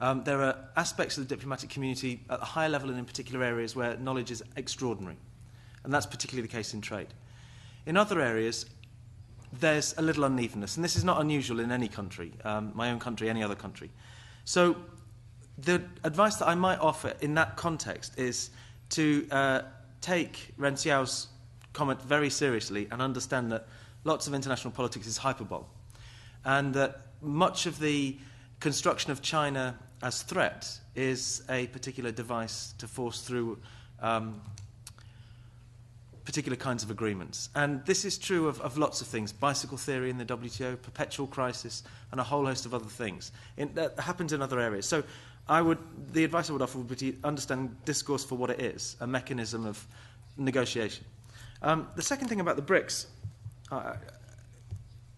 C: There are aspects of the diplomatic community at a higher level and in particular areas where knowledge is extraordinary, and that's particularly the case in trade. In other areas, there's a little unevenness, and this is not unusual in any country, my own country, any other country. So the advice that I might offer in that context is to take Ren Xiao's comment very seriously and understand that lots of international politics is hyperbole, and that much of the construction of China as threat is a particular device to force through particular kinds of agreements. And this is true of lots of things, bicycle theory in the WTO, perpetual crisis, and a whole host of other things. That happens in other areas. So the advice I would offer would be to understand discourse for what it is, a mechanism of negotiation. The second thing about the BRICS,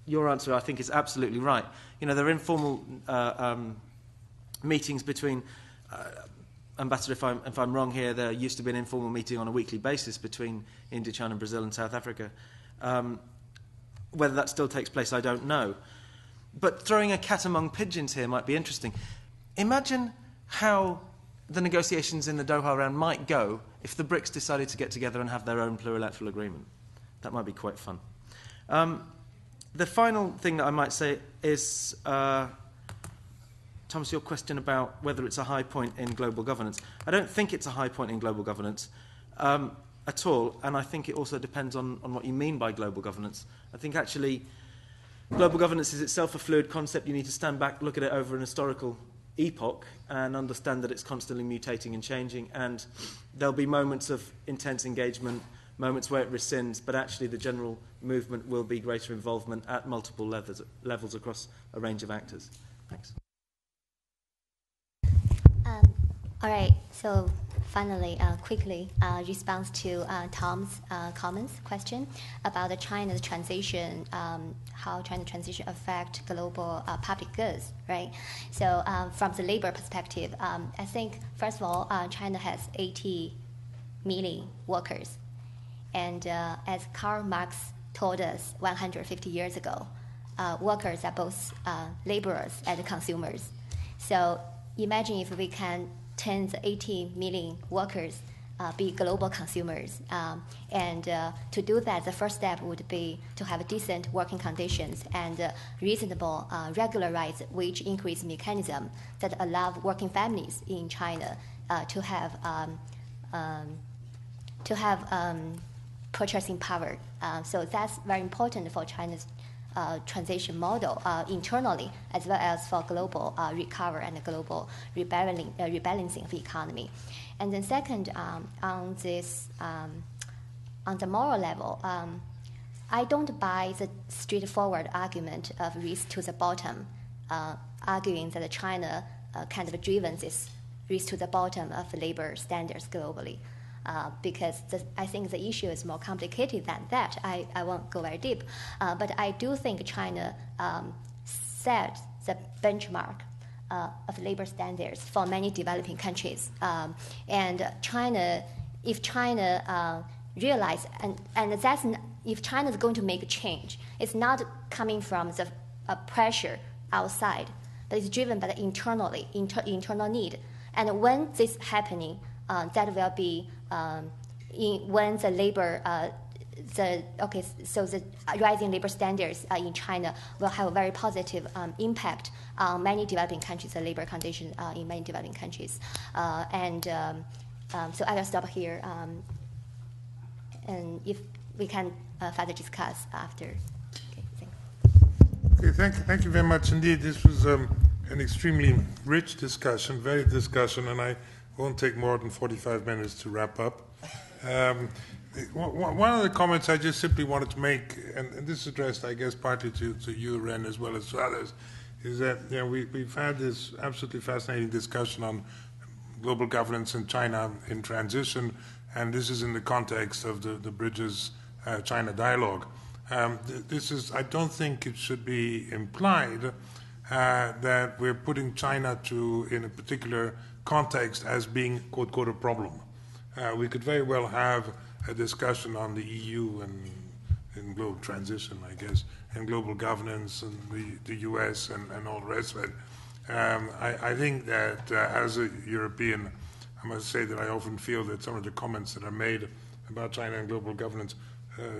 C: your answer, I think, is absolutely right. There are informal meetings between... Ambassador, if I'm wrong here, there used to be an informal meeting on a weekly basis between India, China, Brazil, and South Africa. Whether that still takes place, I don't know. But throwing a cat among pigeons here might be interesting. Imagine how the negotiations in the Doha round might go if the BRICS decided to get together and have their own plurilateral agreement. That might be quite fun. The final thing that I might say is, Thomas, your question about whether it's a high point in global governance. I don't think it's a high point in global governance at all, and I think it also depends on what you mean by global governance. I think actually global governance is itself a fluid concept. You need to stand back, look at it over an historical epoch and understand that it's constantly mutating and changing, and there'll be moments of intense engagement, moments where it rescinds, but actually the general movement will be greater involvement at multiple levels across a range of actors. Thanks.
G: All right, so finally, quickly, response to Tom's comments, question about the China's transition, how China's transition affect global public goods, right? So from the labor perspective, I think, first of all, China has 80 million workers. And as Karl Marx told us 150 years ago, workers are both laborers and consumers. So imagine if we can turn the 80 million workers be global consumers. And to do that, the first step would be to have decent working conditions and reasonable regularized wage increase mechanism that allow working families in China to have purchasing power. So that's very important for China's transition model internally, as well as for global recovery and global rebalancing of the economy. And then second, on the moral level, I don't buy the straightforward argument of race to the bottom, arguing that China kind of driven this race to the bottom of labor standards globally. Because I think the issue is more complicated than that. I won't go very deep. But I do think China set the benchmark of labor standards for many developing countries. And China, if China realize, and that's, if China is going to make a change, it's not coming from the pressure outside, but it's driven by the internal need. And when this is happening, that will be when the labor, so the rising labor standards in China will have a very positive impact on many developing countries, the labor conditions in many developing countries. So I will stop here, and if we can further discuss after. Okay, thanks.
A: Okay, thank you very much indeed. This was an extremely rich discussion, varied discussion, and I won't take more than 45 minutes to wrap up. One of the comments I just simply wanted to make, and this is addressed, I guess, partly to you, Ren, as well as to others, is that we've had this absolutely fascinating discussion on global governance in China in transition, and this is in the context of the Bridges China dialogue. This is, I don't think it should be implied that we're putting China in a particular context as being, quote, quote, a problem. We could very well have a discussion on the EU and in global transition, I guess, and global governance and the US and all the rest of it. I think that as a European, I must say that I often feel that some of the comments that are made about China and global governance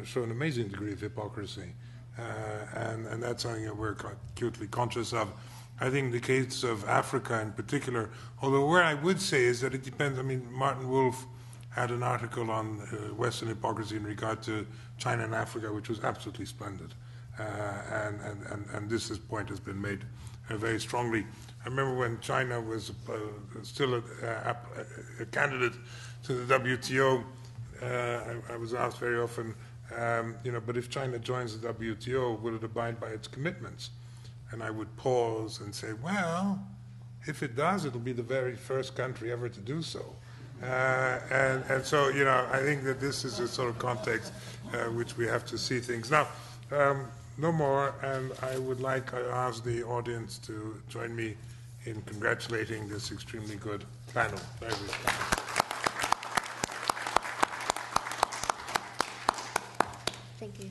A: show an amazing degree of hypocrisy. And that's something that we're acutely conscious of. I think the case of Africa in particular, although where I would say is that it depends. I mean, Martin Wolf had an article on Western hypocrisy in regard to China and Africa, which was absolutely splendid. And this point has been made very strongly. I remember when China was still a candidate to the WTO, I was asked very often, but if China joins the WTO, will it abide by its commitments? And I would pause and say, well, if it does, it'll be the very first country ever to do so. And so, I think that this is a sort of context which we have to see things. Now, no more, and I would like to ask the audience to join me in congratulating this extremely good panel. Very good panel.
G: Thank you.